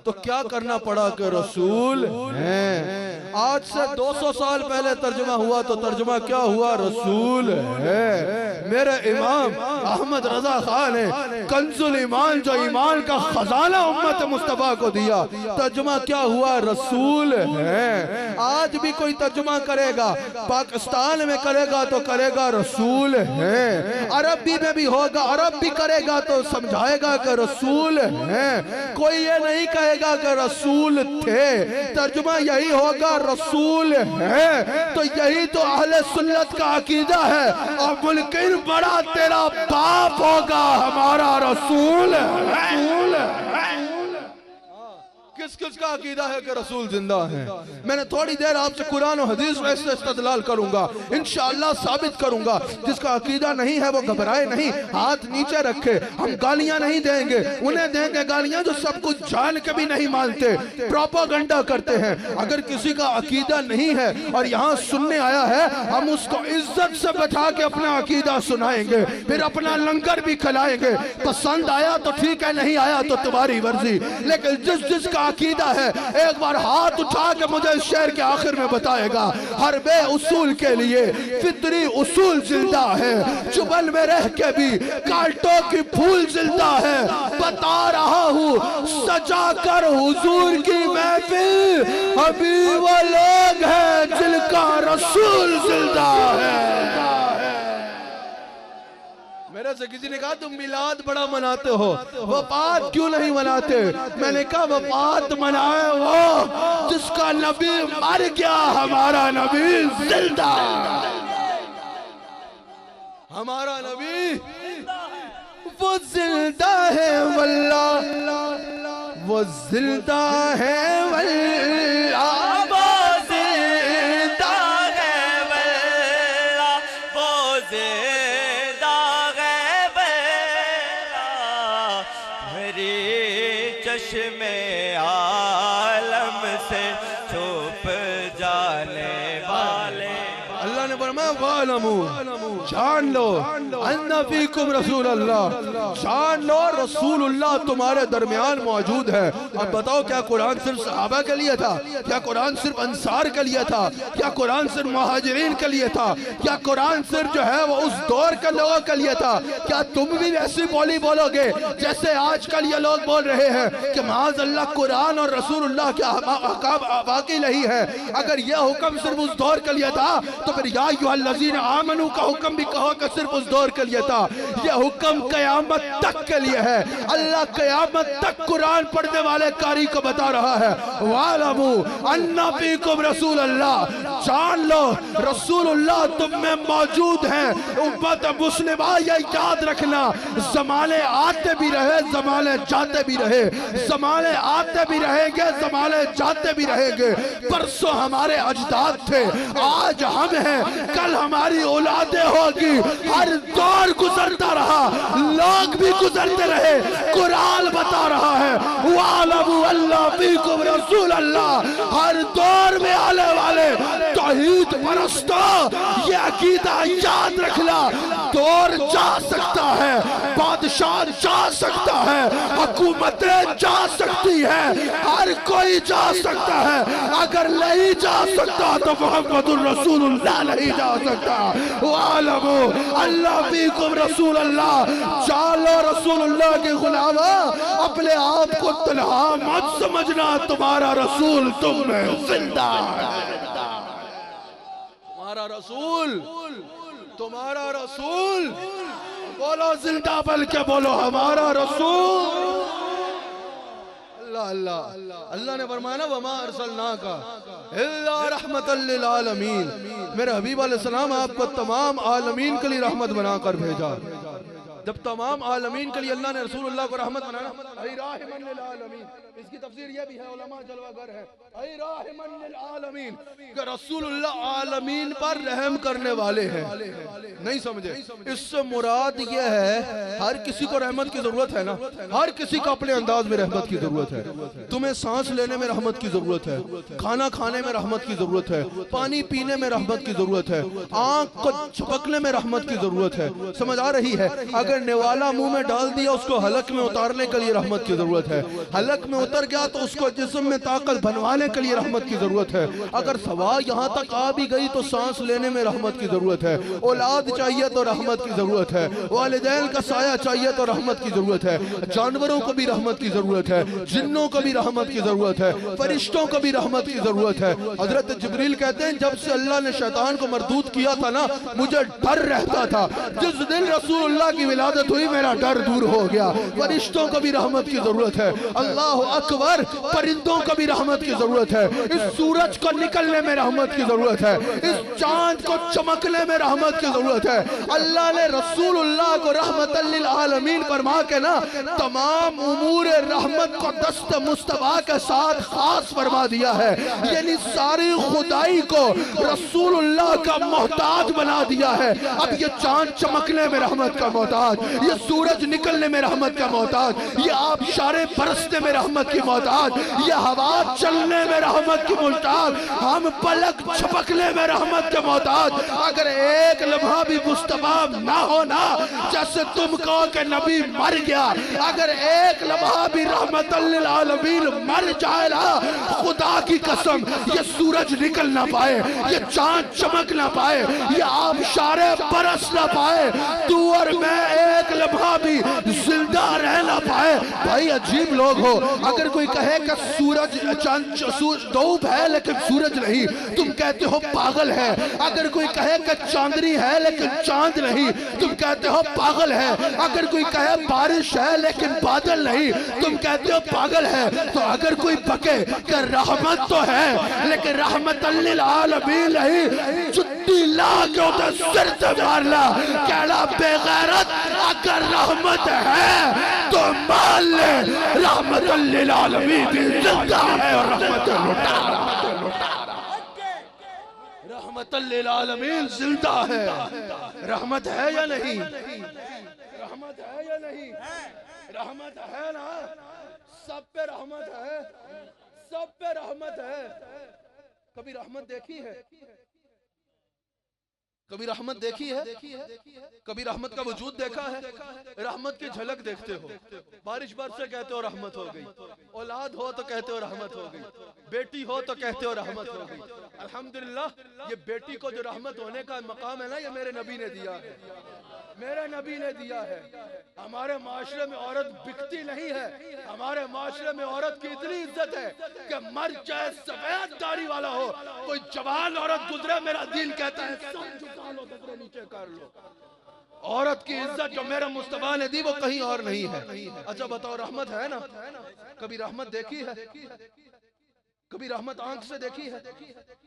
تو کیا کرنا پڑا کہ رسول ہیں۔ آج سے 200 سال پہلے ترجمہ ہوا تو ترجمہ کیا ہوا؟ رسول ہے۔ میرے امام احمد رضا خان نے کنز الایمان جو ایمان کا خزانہ امت مصطفیٰ کو دیا، ترجمہ کیا ہوا؟ رسول ہے۔ آج بھی کوئی ترجمہ کرے گا، پاکستان میں کرے گا تو کرے گا رسول ہے، عربی میں بھی ہوگا عرب بھی کرے گا تو سمجھائے گا کہ رسول ہے، کوئی یہ نہیں کہے گا کہ رسول تھے، ترجمہ یہی ہوگا رسول ہے۔ تو یہی تو اہل سنت کا عقیدہ ہے، اور ملکن بڑا تیرا باپ ہوگا ہمارا رسول ہے۔ کس کس کا عقیدہ ہے کہ رسول زندہ ہیں؟ میں نے تھوڑی دیر آپ سے قرآن و حدیث میں سے استدلال کروں گا، انشاءاللہ ثابت کروں گا۔ جس کا عقیدہ نہیں ہے وہ گھبرائے نہیں، ہاتھ نیچے رکھے، ہم گالیاں نہیں دیں گے، انہیں دیں گے گالیاں جو سب کچھ جان کے بھی نہیں مانتے، پروپاگنڈا کرتے ہیں۔ اگر کسی کا عقیدہ نہیں ہے اور یہاں سننے آیا ہے، ہم اس کو عزت سے بٹھا کے اپنا عقیدہ سنائیں گے، پھر اپنا لنگر بھی کھلائیں گے۔ پسند آیا تو ٹھیک ہے، نہیں آیا تو تمہاری مرضی، لیکن جس کا عقیدہ ہے ایک بار ہاتھ اٹھا کے مجھے اس شعر کے آخر میں بتائے گا۔ ہر بے اصول کے لیے فطری اصول زندہ ہے، چبل میں رہ کے بھی کانٹوں کی پھول زندہ ہے۔ بتا رہا ہوں سجا کر حضور کی محفل، ابھی وہ لوگ ہیں جن کا رسول زندہ ہے۔ میرے سے کسی نے کہا تم میلاد بڑا مناتے ہو، وفات کیوں نہیں مناتے؟ میں نے کہا وفات منائے وہ جس کا نبی مر گیا، ہمارا نبی زندہ، ہمارا نبی وہ زندہ ہے واللہ، وہ زندہ ہے واللہ، چشم عالم سے چھپ فرمایا وَعْلَمُوا جان لو ان فیکم رسول اللہ، جان لو رسول اللہ تمہارے درمیان موجود ہے۔ اب بتاؤ کیا قرآن صرف صحابہ کے لیے تھا؟ کیا قرآن صرف انصار کے لیے تھا؟ کیا قرآن صرف مہاجرین کے لیے تھا؟ کیا قرآن صرف جو ہے وہ اس دور کے لوگوں کے لیے تھا؟ کیا تم بھی ایسی بولی بولو گے جیسے آج کل یہ لوگ بول رہے ہیں کہ معاذ اللہ قرآن اور رسول اللہ کے احکام باقی نہیں ہے؟ اگر یہ حکم صرف اس دور کے لیے تھا تو پھر یا ایھا الذین آمنوا کا حکم بھی کہو کہ صرف اس دور کے لیے تھا۔ یہ حکم قیامت تک کے لیے ہے۔ اللہ قیامت تک قرآن پڑھنے والے قاری کو بتا رہا ہے وَعْلَمُوا أَنَّ فِيكُمْ رَسُولَ اللَّهِ، جان لو رسول اللہ تم میں موجود ہیں۔ امت مسلمہ یہ یاد رکھنا، زمانے آتے بھی رہے زمانے جاتے بھی رہے، زمانے آتے بھی رہیں گے زمانے جاتے بھی رہیں گے۔ پرسوں ہمارے اجداد تھے، آج ہم ہیں، کل ہماری اولادیں ہوگی۔ ہر دور گزرتا رہا، لوگ بھی گزرتے رہے، قرآن بتا رہا ہے وَعْلَمُوا أَنَّ فِيكُمْ رَسُولَ اللَّهِ۔ ہر دور میں آنے والے توحید پرستوں یہ عقیدہ یاد رکھنا، دور جا سکتا ہے، بادشاہ جا سکتا ہے، حکومتیں جا سکتی ہے، ہر کوئی جا سکتا ہے، اگر نہیں جا سکتا تو محمد الرسول اللہ نہیں جا سکتا۔ وَعْلَمُوا أَنَّ فِيكُمْ رَسُولَ اللَّهِ، چالو رسول اللہ کے غلامہ اپنے آپ کو تنہا مت سمجھنا، تمہارا رسول تم میں زندہ ہے۔ تمہارا رسول، تمہارا رسول، بولو زندہ بلکہ بولو ہمارا رسول۔ اللہ اللہ نے فرمایا نا وَمَا أَرْسَلْنَاكَ إِلَّا رَحْمَةً لِّلْعَالَمِينَ، میرے حبیب علیہ السلام آپ کو تمام عالمین کے لیے رحمت بنا کر بھیجا۔ جب تمام عالمین کے لیے اللہ نے رسول اللہ کو رحمت بنانا، اے راحمن للعالمین، اس کی تفسیر یہ بھی ہے، علماء جلوہ گر ہے، اے راحمن للعالمین، کہ رسول اللہ عالمین پر رحم کرنے والے ہیں۔ نہیں سمجھے؟ اس سے مراد یہ ہے ہر کسی کو رحمت کی ضرورت ہے نا، ہر کسی کو اپنے انداز میں رحمت کی ضرورت ہے۔ تمہیں سانس لینے میں رحمت کی ضرورت ہے، کھانا کھانے میں رحمت کی ضرورت ہے، پانی پینے میں رحمت کی ضرورت ہے، آنکھ کو چھپکنے میں رحمت کی ضرورت ہے۔ سمجھ آ رہی ہے؟ اگر نوالا منہ میں ڈال دیا اس کو حلق میں اتارنے کے لیے رحمت کی ضرورت ہے، حلق میں اتر گیا تو اس کو جسم میں طاقت بنوانے کے لیے رحمت کی ضرورت ہے، اگر سوا یہاں تک آ بھی گئی تو سانس لینے میں رحمت کی ضرورت ہے، اولاد چاہیے تو رحمت کی ضرورت ہے، والدین کا سایہ چاہیے تو رحمت کی ضرورت ہے، جانوروں کو بھی رحمت کی ضرورت ہے، جنوں کو بھی رحمت کی ضرورت ہے، فرشتوں کو بھی رحمت کی ضرورت ہے۔ حضرت جبریل کہتے ہیں جب سے اللہ نے شیطان کو مردود کیا تھا نا، مجھے ڈر رہتا تھا، جس دن رسول اللہ کی ولادت ہوئی میرا ڈر دور ہو گیا۔ فرشتوں کو بھی رحمت کی ضرورت ہے، اللہ اکبر، پرندوں کو بھی رحمت کی ضرورت ہے، اس سورج کو نکلنے میں رحمت کی ضرورت ہے، اس چاند کو چمکنے میں رحمت کی ضرورت ہے۔ اللہ نے رسول اللہ کو رحمت للعالمین فرما کے نا تمام امور رحمت کو دست مصطفیٰ کے ساتھ خاص فرما دیا ہے، یعنی ساری خدائی کو رسول اللہ کا محتاج بنا دیا ہے۔ اب یہ چاند چمکنے میں رحمت کا محتاج، یہ سورج نکلنے میں رحمت کا محتاج، یہ آبشاریں برسنے میں رحمت کی محتاج، یہ ہوا چلنے میں رحمت کی محتاج، ہم پلک چھپکنے میں رحمت کے محتاج۔ اگر ایک لمحہ بھی مصطفیٰ نہ ہونا، جیسے تم کہو کہ نبی مر گیا، اگر ایک لمحہ بھی رحمت للعالمین مر جائے نا، خدا کی قسم یہ سورج نکل نہ پائے، یہ چاند چمک نہ پائے، یہ آبشاریں برس نہ پائے، تو اور میں ایک لمحہ بھی زندہ رہ نہ پائے۔ بھائی عجیب لوگ ہو، اگر کوئی کہے کہ سورج دھوپ ہے لیکن سورج نہیں، تم کہتے ہو پاگل ہے۔ اگر کوئی کہے کہ چاندنی ہے لیکن چاند نہیں، تم کہتے ہو پاگل ہے۔ اگر کوئی کہے بارش ہے لیکن بادل نہیں، تم کہتے ہو پاگل ہے۔ تو اگر کوئی بکے کہ رحمت تو ہے لیکن رحمت للعالمین نہیں، چھٹی لا کے ہوتے سر سے مارنا، کہنا بے غیرت، اگر رحمت ہے تو مان لے رحمت للعالمین زندہ ہے اور رحمت لٹا رہا ہے۔ رحمت للعالمین زندہ ہے۔ رحمت ہے یا نہیں؟ رحمت ہے یا نہیں؟ رحمت ہے نا، سب پہ رحمت ہے، سب پہ رحمت ہے۔ کبھی رحمت دیکھی ہے؟ کبھی رحمت دیکھی ہے؟ کبھی رحمت کا وجود دیکھا ہے؟ رحمت کی جھلک دیکھتے ہو، بارش برسے کہتے ہو رحمت ہو گئی، اولاد ہو تو کہتے ہو رحمت ہو گئی، بیٹی ہو تو کہتے ہو رحمت ہو گئی۔ الحمدللہ یہ بیٹی کو جو رحمت ہونے کا مقام ہے نا، یہ میرے نبی نے دیا ہے، میرے نبی نے دیا ہے۔ ہمارے معاشرے میں عورت بکتی نہیں ہے، ہمارے معاشرے میں عورت کی اتنی عزت ہے کہ مرد چاہے سفید داڑھی والا ہو، کوئی جوان عورت گزرے میرا دل کہتا ہے سب جھکا لو، دسرے نیچے کر لو۔ عورت کی عزت جو میرے مصطفیٰ نے دی وہ کہیں اور نہیں ہے۔ اچھا بتاؤ، رحمت ہے نا؟ کبھی رحمت دیکھی ہے؟ کبھی رحمت آنکھ سے دیکھی ہے؟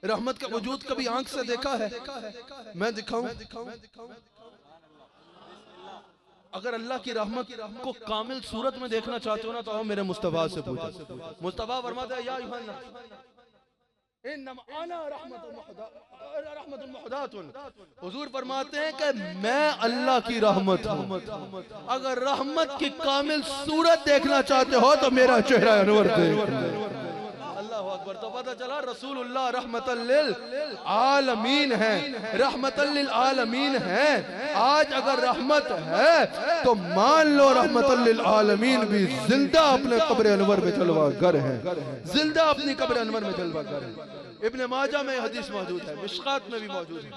رحمت کا وجود کبھی آنکھ سے دیکھا ہے؟ میں دکھاؤں؟ اگر اللہ کی رحمت کو کامل صورت میں دیکھنا چاہتے ہو نا، تو آؤ میرے مصطفیٰ سے پوچھو۔ مصطفیٰ فرماتا ہے یا یوحنا انما انا رحمت محدات۔ حضور فرماتے ہیں کہ میں اللہ کی رحمت ہوں۔ اگر رحمت کی کامل صورت دیکھنا چاہتے ہو تو میرا چہرہ انور دیکھ۔ اللہ اکبر، تو پتہ چلا رسول اللہ رحمت للعالمین ہے، رحمت للعالمین ہے۔ آج اگر رحمت ہے تو مان لو رحمت للعالمین بھی زندہ اپنے قبر انور میں جلوہ گر ہے، زندہ اپنی قبر انور میں جلوہ گر ہے۔ ابن ماجہ میں حدیث موجود ہے، مشکات میں بھی موجود ہے۔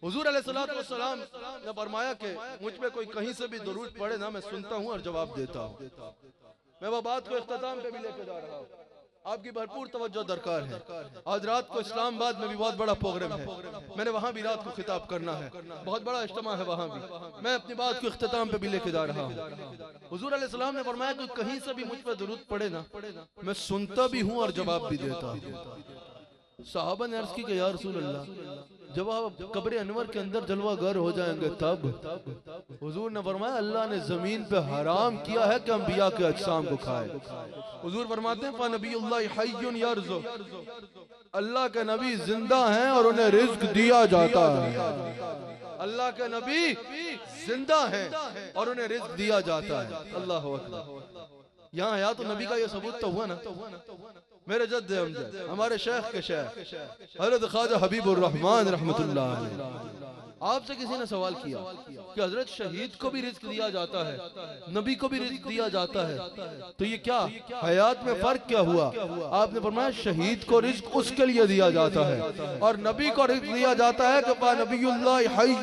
حضور علیہ السلام نے فرمایا کہ مجھ پہ کوئی کہیں سے بھی درود پڑھے نا، میں سنتا ہوں اور جواب دیتا ہوں۔ میں وہ بات کو اختتام پہ بھی لے کے جا رہا ہوں، آپ کی بھرپور توجہ درکار ہے۔ آج رات کو اسلام آباد میں بھی بہت بڑا پروگرام ہے، میں نے وہاں بھی رات کو خطاب کرنا ہے، بہت بڑا اجتماع ہے وہاں بھی، میں اپنی بات کو اختتام پہ بھی لے کے جا رہا ہوں۔ حضور علیہ السلام نے فرمایا کہ کہیں سے بھی مجھ پہ درود پڑھے نا، میں سنتا بھی ہوں اور جواب بھی دیتا ہوں۔ صحابہ نے عرض کی کہ یا رسول اللہ، جب آپ قبر انور کے اندر جلوہ گر ہو جائیں گے تب؟ حضور نے فرمایا اللہ نے زمین پہ حرام کیا ہے کہ انبیاء کے اجسام کو کھائے۔ حضور فرماتے ہیں فَنَبِيُّ اللَّهِ حَيٌّ يَرْزُقُ، اللہ کے نبی زندہ ہیں اور انہیں رزق دیا جاتا ہے۔ اللہ کے نبی زندہ ہیں اور انہیں رزق دیا جاتا ہے۔ اللہ اکبر، یہاں حیات النبی کا یہ ثبوت تو ہوا نا۔ میرے جد امجد، ہمارے شیخ کے شیخ حضرت خواجہ حبیب الرحمن رحمت اللہ علیہ، آپ سے کسی نے سوال کیا کہ حضرت شہید کو بھی رزق دیا جاتا ہے، نبی کو بھی رزق دیا جاتا ہے، تو یہ کیا حیات میں فرق کیا ہوا؟ آپ نے فرمایا شہید کو رزق اس کے لیے دیا جاتا ہے اور نبی کو رزق دیا جاتا ہے کہ فَنَبِيُّ اللَّهِ حَيٌّ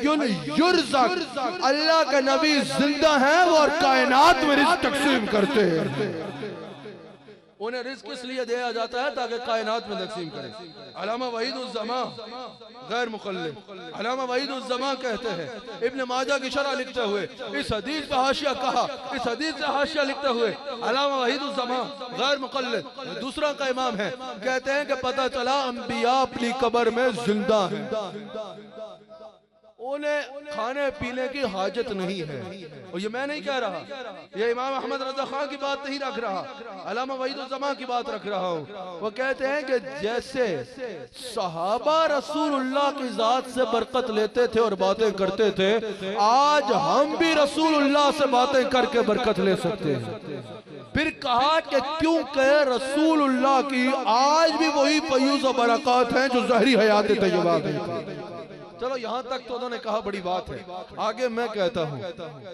يُرْزَقُ، اللہ کے نبی زندہ ہیں وہ اور کائنات میں رزق تقسیم کرتے ہیں۔ انہیں رزق اس لیے دیا جاتا ہے تاکہ کائنات میں تقسیم کریں۔ علامہ وحید الزمان غیر مقلد، علامہ وحید الزمان کہتے ہیں ابن ماجہ کی شرح لکھتے ہوئے، اس حدیث پہ حاشیہ کہا، اس حدیث سے حاشیہ لکھتے ہوئے علامہ وحید الزمان غیر مقلد دوسرا کا امام ہے، کہتے ہیں کہ پتہ چلا انبیاء اپنی قبر میں زندہ ہیں، انہیں کھانے پینے کی حاجت نہیں ہے۔ اور یہ میں نہیں کہہ رہا، یہ امام احمد رضا خان کی بات نہیں رکھ رہا، علامہ وحید الزمان کی بات رکھ رہا ہوں۔ وہ کہتے ہیں کہ جیسے صحابہ رسول اللہ کی ذات سے برکت لیتے تھے اور باتیں کرتے تھے، آج ہم بھی رسول اللہ سے باتیں کر کے برکت لے سکتے ہیں۔ پھر کہا کہ کیونکہ رسول اللہ کی آج بھی وہی فیوز و برکات ہیں جو ظاہری حیات طیبہ میں۔ چلو یہاں تک تو انہوں نے کہا بڑی بات ہے، آگے میں کہتا ہوں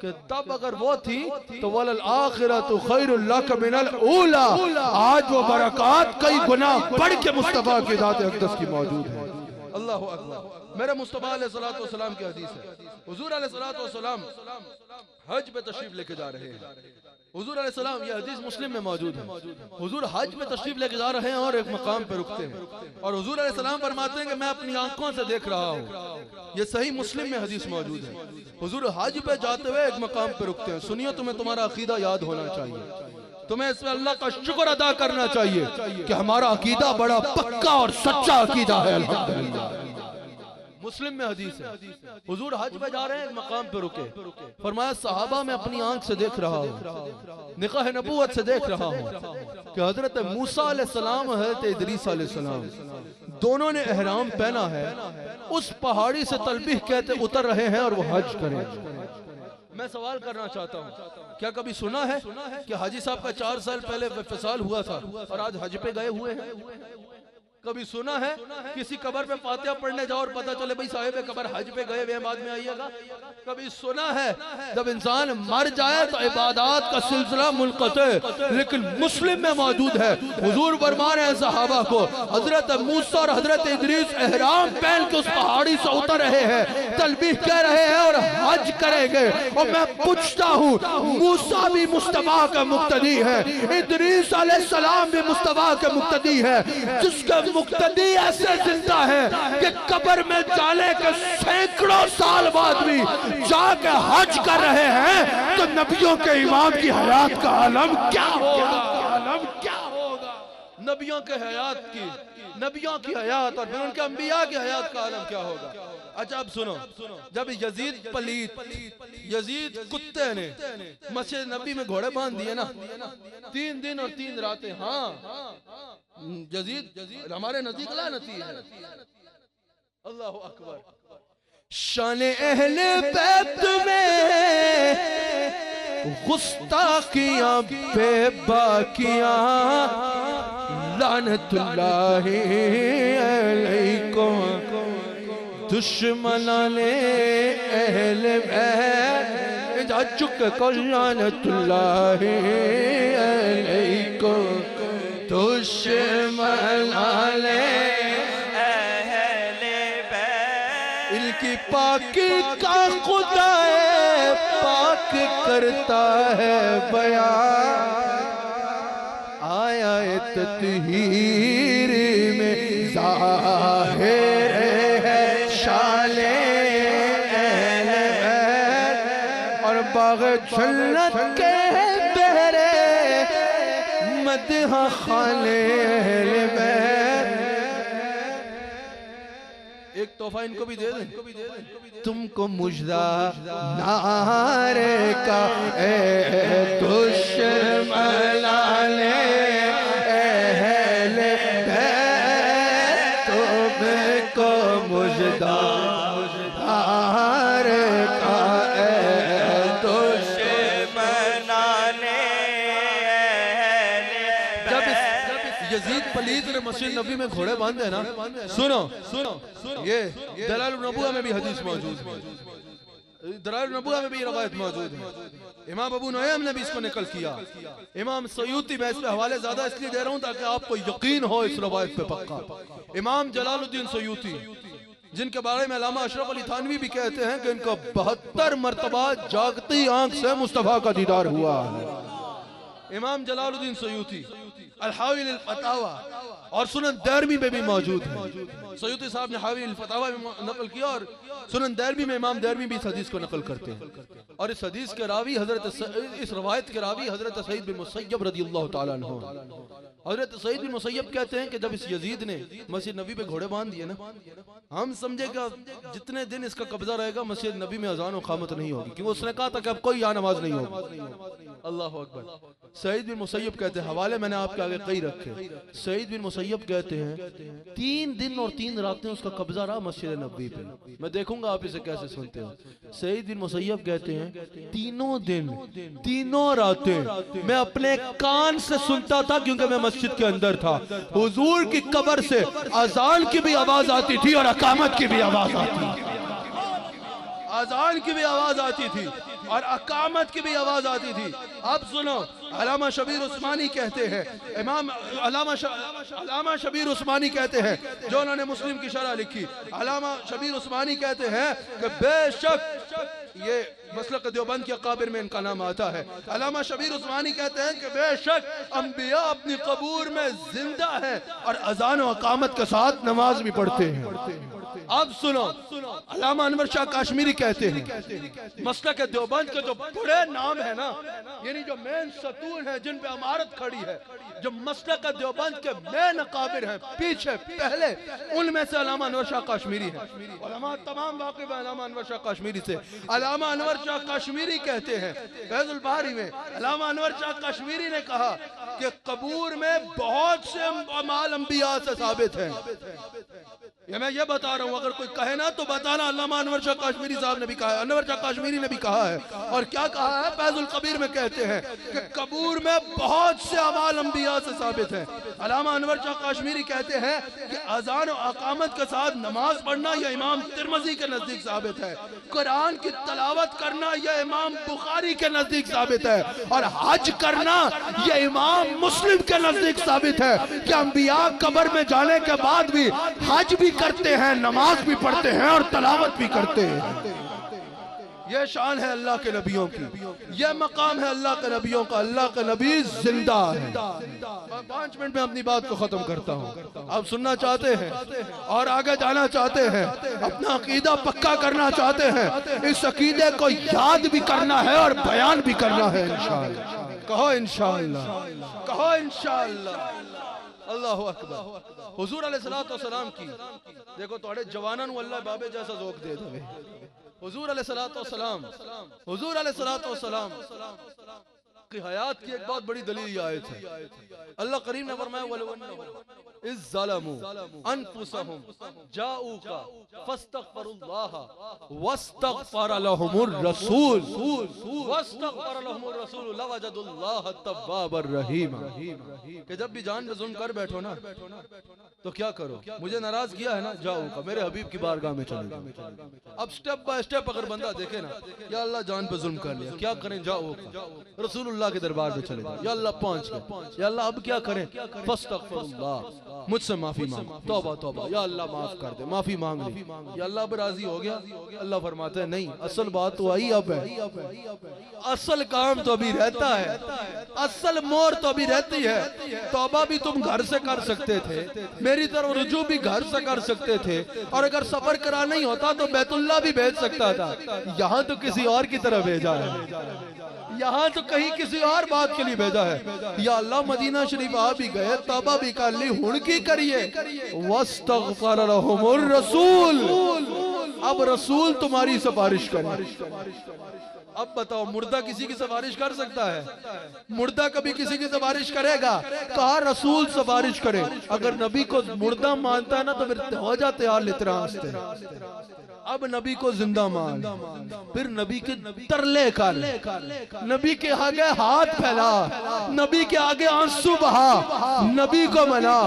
کہ تب اگر وہ تھی تو وَلَلْآخِرَةُ خَيْرٌ لَكَ مِنَ الْأُولَى، آج وہ برکات کئی گنا بڑھ کے مصطفیٰ کی ذات اقدس کی موجود ہے۔ اللہ اکبر، میرے مصطفیٰ علیہ السلام کی حدیث ہے، حضور علیہ السلام حج پہ تشریف لے کے جا رہے ہیں۔ حضور علیہ السلام، یہ حدیث مسلم میں موجود ہے، حضور حج میں تشریف لے کے جا رہے ہیں اور ایک مقام پہ رکتے ہیں اور حضور علیہ السلام فرماتے ہیں کہ میں اپنی آنکھوں سے دیکھ رہا ہوں، یہ صحیح مسلم میں حدیث موجود ہے، حضور حج پہ جاتے ہوئے ایک مقام پہ رکتے ہیں۔ سنیے، تمہیں تمہارا عقیدہ یاد ہونا چاہیے، تمہیں اس میں اللہ کا شکر ادا کرنا چاہیے کہ ہمارا عقیدہ بڑا پکا اور سچا عقیدہ ہے، الحمدللہ۔ مسلم میں حدیث ہے، حضور حج پہ جا رہے ہیں، ایک مقام پہ رکے، فرمایا صحابہ میں اپنی آنکھ سے دیکھ رہا ہوں، نقاہ نبوت سے دیکھ رہا ہوں کہ حضرت موسیٰ علیہ السلام اور حضرت ادریس علیہ السلام دونوں نے احرام پہنا ہے، اس پہاڑی سے تلبیح کہتے اتر رہے ہیں اور وہ حج کریں۔ میں سوال کرنا چاہتا ہوں، کیا کبھی سنا ہے کہ حاجی صاحب کا 4 سال پہلے وصال ہوا تھا اور آج حج پہ گئے ہوئے ہیں؟ کبھی سنا ہے کسی قبر پہ فاتحہ پڑھنے جاؤ اور پتہ چلے بھئی صاحب قبر حج پہ گئے ہوئے بعد میں آئیے گا؟ کبھی سنا ہے جب انسان مر جائے تو عبادات کا سلسلہ منقطع، لیکن مسلم میں موجود ہے۔ حضور فرما رہے ہیں صحابہ کو، حضرت موسیٰ اور حضرت ادریس احرام پہن کے اس پہاڑی سے اتر رہے ہیں، تلبیہ کہہ رہے ہیں اور حج کریں گے، اور میں پوچھتا ہوں موسیٰ بھی مصطفیٰ کا مقتدی ہے، ادریس علیہ السلام بھی مصطفیٰ کا مقتدی ہے، جس کا مقتدی ایسے زندہ ہے کہ قبر میں جانے کے سینکڑوں سال بعد بھی جا کے حج کر رہے ہیں، تو نبیوں کے امام کی حیات کا عالم کیا ہوگا؟ نبیوں کے حیات کی، نبیوں کی حیات اور پھر ان کے انبیاء کی حیات کا عالم کیا ہوگا؟ اچھا اب سنو، جب یزید پلیت، یزید کتے نے مسجد نبی میں گھوڑے باندھ دیے نا، 3 دن اور 3 راتیں، ہاں یزید ہمارے نزدیک لعنتی ہے۔ اللہ اکبر۔ شان اہل بیت میں گستاخیاں بے باکیاں، لعنت اللہ علیکم، دشمنان اہل بیت جا چکے کو، لعنت اللہ علیکم، دشمنان اہل بیت، ان کی پاکی کا خدا پاک کرتا ہے بیان، آیا تطہیر میں ظاہر ہے شان اہل بیت، اور باغ جنت کے بہرے مدح خان اہل بیت۔ ایک تحفہ ان کو بھی دے دیں، تم کو مجدہ نعرے کا اے دشمنان اہل بیت، تم کو مجدہ نعرے کا اے دشمنان اہل بیت۔ جب یزید پلیت نے مسجد نبی میں گھوڑے باندھے نا، سنو یہ دلائل النبوہ میں بھی حدیث موجود ہے، دلائل النبوہ میں بھی یہ روایت موجود ہے، امام ابو نعیم نے بھی اس کو نقل کیا، امام سیوطی، میں اس پہ حوالے زیادہ اس لیے دے رہا ہوں تاکہ آپ کو یقین ہو اس روایت پہ پکا، امام جلال الدین سیوطی جن کے بارے میں علامہ اشرف علی تھانوی بھی کہتے ہیں کہ ان کو 72 مرتبہ جاگتی آنکھ سے مصطفیٰ کا دیدار ہوا ہے، امام جلال الدین سیوطی الحاوی للفتاوی اور سنن دارمی میں بھی موجود ہے، سیوطی صاحب نے حاوی الفتاوی میں نقل کیا، اور سنن دارمی میں امام دارمی بھی اس حدیث کو نقل کرتے ہیں، اور اس حدیث کے راوی اس روایت کے راوی حضرت سعید بن مسیب رضی اللہ تعالیٰ عنہ، حضرت سعید بن مسیب کہتے ہیں کہ جب اس یزید نے مسجد نبی پہ گھوڑے باندھ دیے نا، ہم سمجھے کہ جتنے دن اس کا قبضہ رہے گا مسجد نبی میں اذان و اقامت نہیں ہوگی، کیونکہ اس نے کہا تھا کہ اب کوئی یہاں نماز نہیں ہوگی۔ اللہ اکبر۔ سعید بن مسیب کہتے ہیں، حوالے میں نے آپ کے آگے کئی رکھے، سعید بن مسیب کہتے ہیں 3 دن اور 3 راتیں اس کا قبضہ رہا مسجد نبی پہ، میں دیکھوں گا آپ اسے کیسے سنتے ہیں۔ سعید بن مسیب کہتے ہیں 3 دن 3 راتیں میں اپنے کان سے سنتا تھا، کیونکہ میں مسجد کے اندر تھا، حضور کی قبر سے اذان کی بھی آواز آتی تھی اور اقامت کی بھی آواز آتی تھی، اذان کی بھی آواز آتی تھی اور اقامت کی بھی آواز آتی تھی۔ اب سنو، علامہ شبیر عثمانی کہتے ہیں، علامہ شبیر عثمانی کہتے ہیں جو انہوں نے مسلم کی شرح لکھی، علامہ شبیر عثمانی کہتے ہیں کہ بے شک یہ مسلک دیوبند کے اکابر میں ان کا نام آتا ہے، علامہ شبیر عثمانی کہتے ہیں کہ بے شک انبیاء اپنی قبور میں زندہ ہیں اور اذان و اقامت کے ساتھ نماز بھی پڑھتے ہیں۔ اب سنو، علامہ انور شاہ کاشمیری کہتے ہیں مسلک دیوبند کے جو بڑے نام ہیں نا، یعنی جو مین ستون ہیں جن پہ عمارت کھڑی ہے، جو مسلک دیوبند کے مین اکابر ہیں پیچھے پہلے، ان میں سے علامہ انور شاہ کاشمیری ہے، علماء تمام واقف ہیں علامہ انور شاہ کاشمیری سے۔ علامہ انور شاہ کاشمیری کہتے ہیں فیض الباری میں، علامہ انور شاہ کاشمیری نے کہا کہ قبور میں بہت سے اعمال انبیاء سے ثابت ہیں، میں یہ بتا رہا ہوں، اگر کوئی کہے نا تو بتانا علامہ انور شاہ کاشمیری صاحب نے بھی کہا ہے، انور شاہ کاشمیری نے بھی کہا ہے۔ اور کیا کہا ہے؟ فیض القبیر میں کہتے ہیں کہ قبور میں بہت سے اعمال انبیاء سے ثابت ہیں۔ علامہ انور شاہ کاشمیری کہتے ہیں کہ اذان و اقامت کے ساتھ نماز پڑھنا یہ امام ترمذی کے نزدیک ثابت ہے، قرآن کی تلاوت کرنا یہ امام بخاری کے نزدیک ثابت ہے، اور حج کرنا یہ امام مسلم کے نزدیک ثابت ہے کہ انبیاء قبر میں جانے کے بعد بھی حج بھی کرتے ہیں، نماز بھی پڑھتے ہیں اور تلاوت بھی کرتے ہیں۔ یہ شان ہے اللہ کے نبیوں کی، یہ مقام ہے اللہ کے نبیوں کا۔ اللہ کے نبی زندہ ہے۔ 5 منٹ میں اپنی بات کو ختم کرتا ہوں۔ آپ سننا چاہتے ہیں اور آگے جانا چاہتے ہیں، اپنا عقیدہ پکا کرنا چاہتے ہیں، اس عقیدے کو یاد بھی کرنا ہے اور بیان بھی کرنا ہے انشاءاللہ۔ کہو انشاءاللہ، کہو انشاءاللہ۔ اللہ اکبر۔ حضور علیہ السلام کی دیکھو توڑے جوانوں نو اللہ بابے جیسا ذوق دے دے۔ حضور علیہ السلام، حضور علیہ السلام کی حیات کی ایک بہت بڑی دلیل یہ آیت ہے۔ اللہ کریم نے فرمایا وَلَوْ أَنَّهُمْ إِذْ ظَلَمُوا أَنفُسَهُمْ جَاءُوكَ فَاسْتَغْفَرُوا اللَّهَ وَاسْتَغْفَرَ لَهُمُ الرَّسُولُ وَاسْتَغْفَرَ لَهُمُ الرَّسُولُ لَوَجَدُوا اللَّهَ التَّوَّابَ الرَّحِيمَ کہ جب بھی جان پہ ظلم کر بیٹھو نا تو کیا کرو؟ مجھے ناراض کیا ہے نا، جاؤ کا میرے حبیب کی بارگاہ میں چلے جاؤ۔ اب سٹیپ بائی سٹیپ اگر بندہ دیکھے نا، یا اللہ جان پہ ظلم کر لیا، کیا کریں؟ جاؤ کا رسول اللہ کے دربار میں چلے جاؤ، یا اللہ پہنچ گئے، یا اللہ اب کیا کریں؟ فاستغفر اللہ، مجھ سے معافی مانگ، توبہ توبہ، یا اللہ معاف کر دے، معافی مانگ لی، یا اللہ اب راضی ہو گیا؟ اللہ فرماتے ہیں نہیں، اصل بات تو آئی اب ہے، اصل کام تو ابھی رہتا ہے، اصل مور تو ابھی رہتی ہے۔ توبہ بھی تم گھر سے کر سکتے تھے، میری طرف رجوع بھی گھر سے کر سکتے تھے، اور اگر سفر کرا نہیں ہوتا تو بیت اللہ بھی بھیج سکتا تھا۔ یہاں تو کسی اور کی طرف بھیجا ہے، یہاں تو کہیں کسی اور بات کے لیے بھیجا ہے۔ یا اللہ مدینہ شریف آ بھی گئے، توبہ بھی کر لی، ہن کی کریے؟ وَاسْتَغْفَرَ لَهُمُ الرَّسُولُ، اب رسول تمہاری سفارش کرے۔ اب بتاؤ مردہ کسی کی سفارش کر سکتا ہے؟ مردہ کبھی کسی کی سفارش کرے گا؟ کہا رسول سفارش کرے۔ اگر نبی کو مردہ مانتا ہے نا تو پھر ہو جاتے آل اتراس تھے۔ اب نبی کو زندہ مان، پھر نبی کے ترلے کر، نبی کے آگے ہاتھ پھیلا، نبی کے آگے آنسو بہا، نبی کو منا۔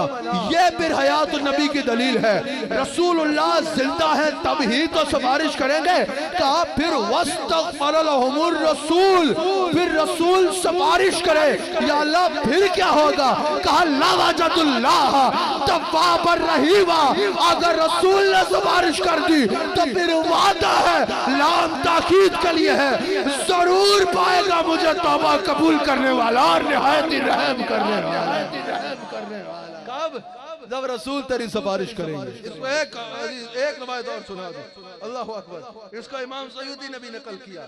یہ پھر حیات النبی کی دلیل ہے۔ رسول اللہ زندہ ہے تب ہی تو سفارش کریں گے۔ کہا پھر وَاسْتَغْفَرَ لَهُمُ الرَّسُولُ، پھر رسول سفارش کرے۔ یا اللہ پھر کیا ہوگا؟ کہا لَوَجَدُ اللَّهَ تَوَّابًا رَحِيمًا، اگر رسول نے سفارش کر دی تو پھر وعدہ ہے، لام تاکید کے لیے ہے، ضرور پائے گا مجھے توبہ قبول کرنے والا اور نہایت رحم کرنے والا۔ کب؟ جب رسول تیری سفارش کریں گے۔ اس کو ایک روایت اور سنا دو، اللہ اکبر۔ اس کو امام سیوطی نے بھی نقل کیا،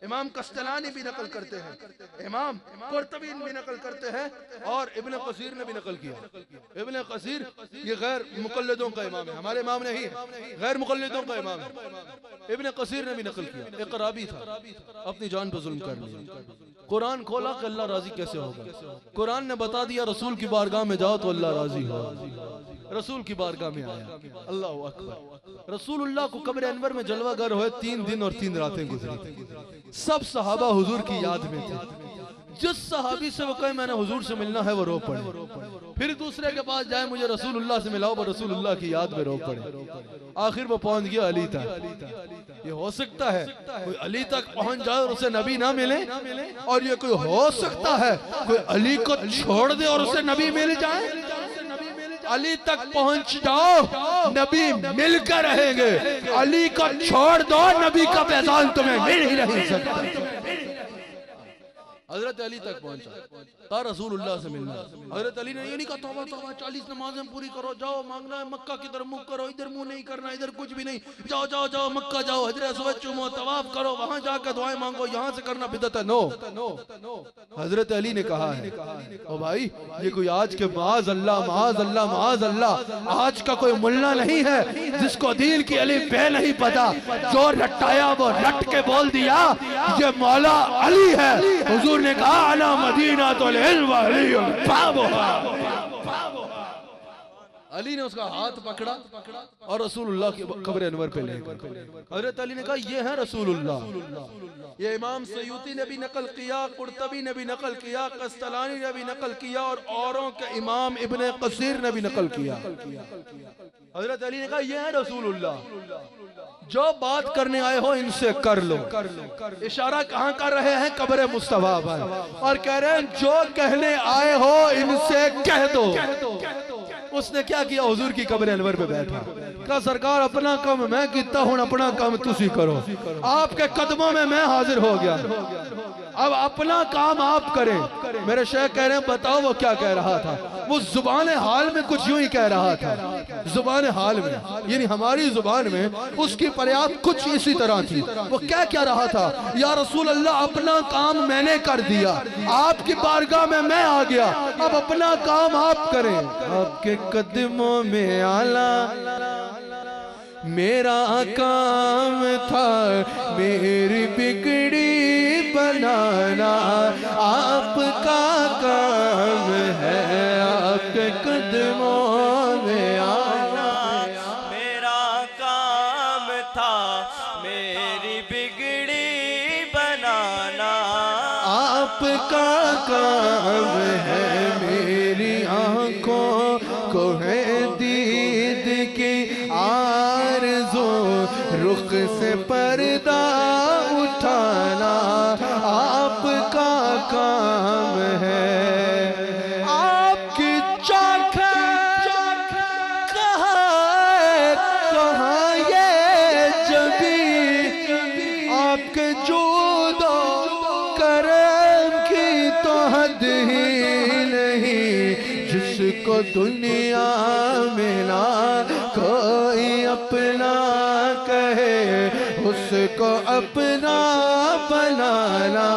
امام قسطلانی بھی نقل کرتے ہیں، امام قرطبی بھی نقل کرتے ہیں، اور ابن قصیر نے بھی نقل کیا۔ ابن قصیر یہ غیر مقلدوں کا امام ہے، ہمارے امام نہیں ہے، غیر مقلدوں کا امام ہے۔ ابن قصیر نے بھی نقل کیا، ایک قرابی تھا، اپنی جان پر ظلم کر لیا۔ قرآن کھولا کہ اللہ راضی کیسے ہوگا؟ قرآن نے بتا دیا رسول کی بارگاہ میں جاؤ تو اللہ راضی ہوگا۔ رسول کی بارگاہ میں آیا، اللہ اکبر۔ رسول اللہ کو قبر انور میں جلوہ گر ہوئے 3 دن اور 3 راتیں گزری۔ سب صحابہ حضور کی یاد میں تھے۔ جس صحابی سے وہ کہے میں نے حضور سے ملنا ہے وہ رو پڑے، پھر دوسرے کے پاس جائے مجھے رسول اللہ سے ملاؤ وہ رسول اللہ کی یاد میں رو پڑے۔ آخر وہ پہنچ گیا علی تک۔ یہ ہو سکتا ہے کوئی علی تک پہنچ جائے اور اسے نبی نہ ملے؟ اور یہ کوئی ہو سکتا ہے کوئی علی کو چھوڑ دے اور اسے نبی مل جائے؟ علی تک پہنچ جاؤ نبی مل کر رہیں گے، علی کو چھوڑ دو نبی کا فیضان تمہیں مل ہی نہیں سکتا۔ حضرت علی تک پہنچا، کہا رسول اللہ سے ملنا۔ حضرت علی نے یہ نہیں کہا توبہ توبہ 40 نمازیں پوری کرو، جاؤ مانگنا ہے مکہ کی طرف منہ کرو، ادھر منہ نہیں کرنا، ادھر کچھ بھی نہیں، جاؤ جاؤ جاؤ مکہ جاؤ، حجر اسود چومو، طواف کرو، وہاں جا کے دعائیں مانگو، یہاں سے کرنا بدعت ہے۔ نو، حضرت علی نے کہا ہے او بھائی یہ کوئی آج کے معاذ اللہ معاذ اللہ معاذ اللہ آج کا کوئی ملہ نہیں ہے جس کو دین کی الف بے نہیں پتا، جو رٹایا وہ رٹ کے بول دیا یہ مولا علی ہے۔ حضور نے کہا انا مدینہ العلم وعلی بابها۔ علی نے اس کا ہاتھ پکڑا اور رسول اللہ کی قبر انور پہ لے گئے. حضرت علی نے کہا یہ ہے رسول اللہ. یہ امام سیوطی نے بھی نقل کیا, قرطبی نے بھی نقل کیا, قسطلانی نے بھی نقل کیا, اور اوروں کے امام ابن قصیر نے بھی نقل کیا. حضرت علی نے کہا یہ ہے رسول اللہ, جو بات کرنے آئے ہو ان سے کر لو. اشارہ کہاں کر رہے ہیں؟ قبر مصطفیٰ پر, اور کہہ رہے ہیں جو کہنے آئے ہو ان سے کہہ دو. اس نے کیا کیا؟ حضور کی قبر انور پہ بیٹھا, کہا سرکار اپنا کام میں کیتا ہوں, اپنا کام تسی کرو. آپ کے قدموں میں میں حاضر ہو گیا, اب اپنا کام آپ کریں. میرے شیخ کہہ رہے ہیں بتاؤ وہ کیا کہہ رہا تھا؟ وہ زبان حال میں کچھ یوں ہی کہہ رہا تھا. زبان حال میں یعنی ہماری زبان میں اس کی فریاد کچھ اسی طرح تھی. وہ کیا رہا تھا؟ یا رسول اللہ اپنا کام میں نے کر دیا, آپ کی بارگاہ میں آ گیا, اب اپنا کام آپ کریں. آپ کے قدموں میں آلہ میرا کام تھا, میری بگڑی بنانا آپ کا کام ہے. آپ کے قدموں میں آنا میرا کام تھا, میری بگڑی بنانا آپ کا کام ہے. میری آنکھوں کو ہے دید کی آرزو, رخ سے پردہ اٹھانا آپ کا کام ہے. آپ کی چاکھیں کہاں یہ جبی, آپ کے جود و کرم کی تو حد ہی نہیں. جس کو دنیا میں نہ کوئی اپنا کہے, اس کو اپنا بنانا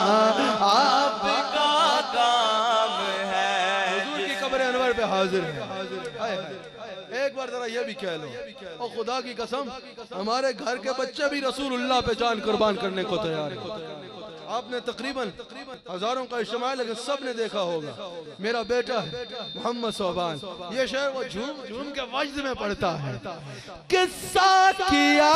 آپ کا کام ہے. حضور کی قبر انور پہ حاضر ہے. ایک بار ذرا یہ بھی کہہ لو, اور خدا کی قسم ہمارے گھر کے بچے بھی رسول اللہ پہ جان قربان کرنے کو تیار ہیں. آپ نے تقریباً ہزاروں کا اجتماع لیکن سب نے دیکھا ہوگا. میرا بیٹا ہے محمد صوبان, یہ شعر وہ جھوم کے وجد میں پڑھتا ہے. قصہ کیا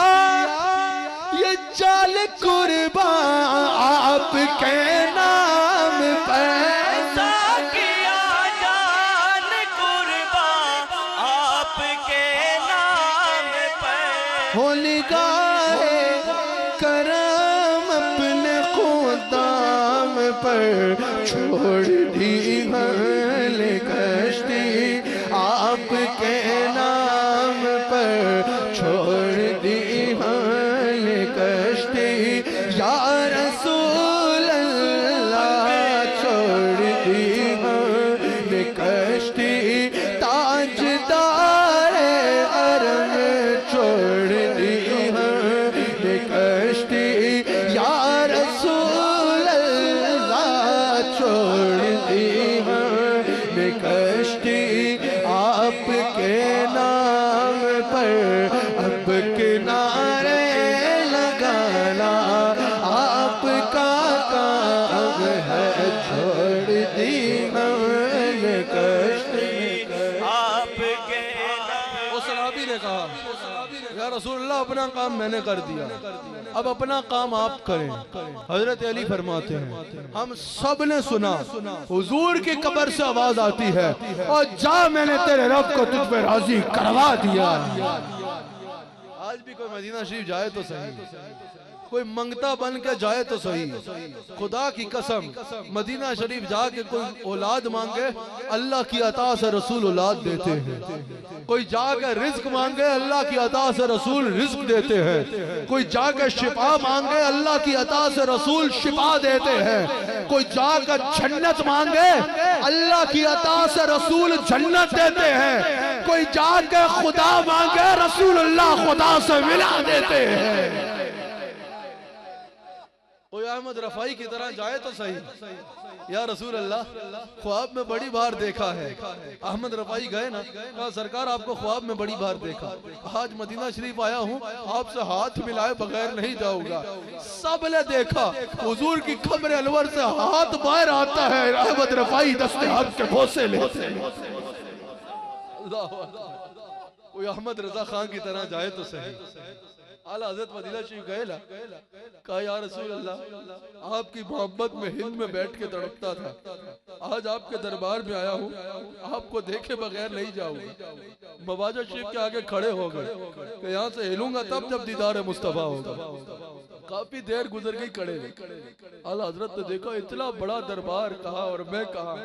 یہ چال قربان آپ کے نام پر, کیا جان قربان آپ کے نام پر, ہو نگاہ کرم اپنے خدام پر چھوڑ دی حل کشتی آپ کے نام پر, چھوڑ دی حل کشتی یا رسول اللہ, چھوڑ دی حل کشتی تاجدار ارم, چھوڑ دی حل کشتی یا رسول اللہ, چھوڑ دی حل کشتی آپ کے نام پر. اب کنارے لگانا آپ کا کام ہے, چھوڑ دی حل کشتی آپ کے نام. وہ صحابی نے کہا یا رسول اللہ اپنا کام میں نے کر دیا, اب اپنا کام آپ کریں. حضرت علی فرماتے ہیں ہم سب نے سنا حضور کی قبر سے آواز آتی ہے, اور جا میں نے تیرے رب کو تجھ پہ راضی کروا دیا. آج بھی کوئی مدینہ شریف جائے تو صحیح, کوئی منگتا بن کے جائے تو صحیح. خدا کی قسم مدینہ شریف جا کے کوئی اولاد مانگے, اللہ کی عطا سے رسول اولاد دیتے ہیں. کوئی جا کے رزق مانگے, اللہ کی عطا سے رسول رزق دیتے ہیں. کوئی جا کے شفا مانگے, اللہ کی عطا سے رسول شفا دیتے ہیں. کوئی جا کے جنت مانگے, اللہ کی عطا سے رسول جنت دیتے ہیں. کوئی جا کے خدا مانگے, رسول اللہ خدا سے ملا دیتے ہیں. کوئی احمد رفائی کی طرح جائے تو صحیح, یا رسول اللہ خواب میں بڑی بار دیکھا ہے. احمد رفائی گئے نا, کہا سرکار آپ کو خواب میں بڑی بار دیکھا, آج مدینہ شریف آیا ہوں, آپ سے ہاتھ ملائے بغیر نہیں جاؤں گا. سب نے دیکھا حضور کی قبر انور سے ہاتھ باہر آتا ہے, احمد رفائی دست حق کے بوسے لیتے ہیں. کوئی احمد رضا خان کی طرح جائے تو صحیح. اعلیٰ حضرت مدینہ شریف گئے نا, کہا یا رسول اللہ آپ کی محبت میں ہند میں بیٹھ کے تڑپتا تھا, آج آپ کے دربار میں آیا ہوں, آپ کو دیکھے بغیر نہیں جاؤں گا. مواجہ شریف کے آگے کھڑے ہو گئے کہ یہاں سے ہلوں گا تب جب دیدار مصطفیٰ ہوگا. کافی دیر گزر گئی کھڑے نہیں. اعلیٰ حضرت نے دیکھا اتنا بڑا دربار, کہا اور میں کہا.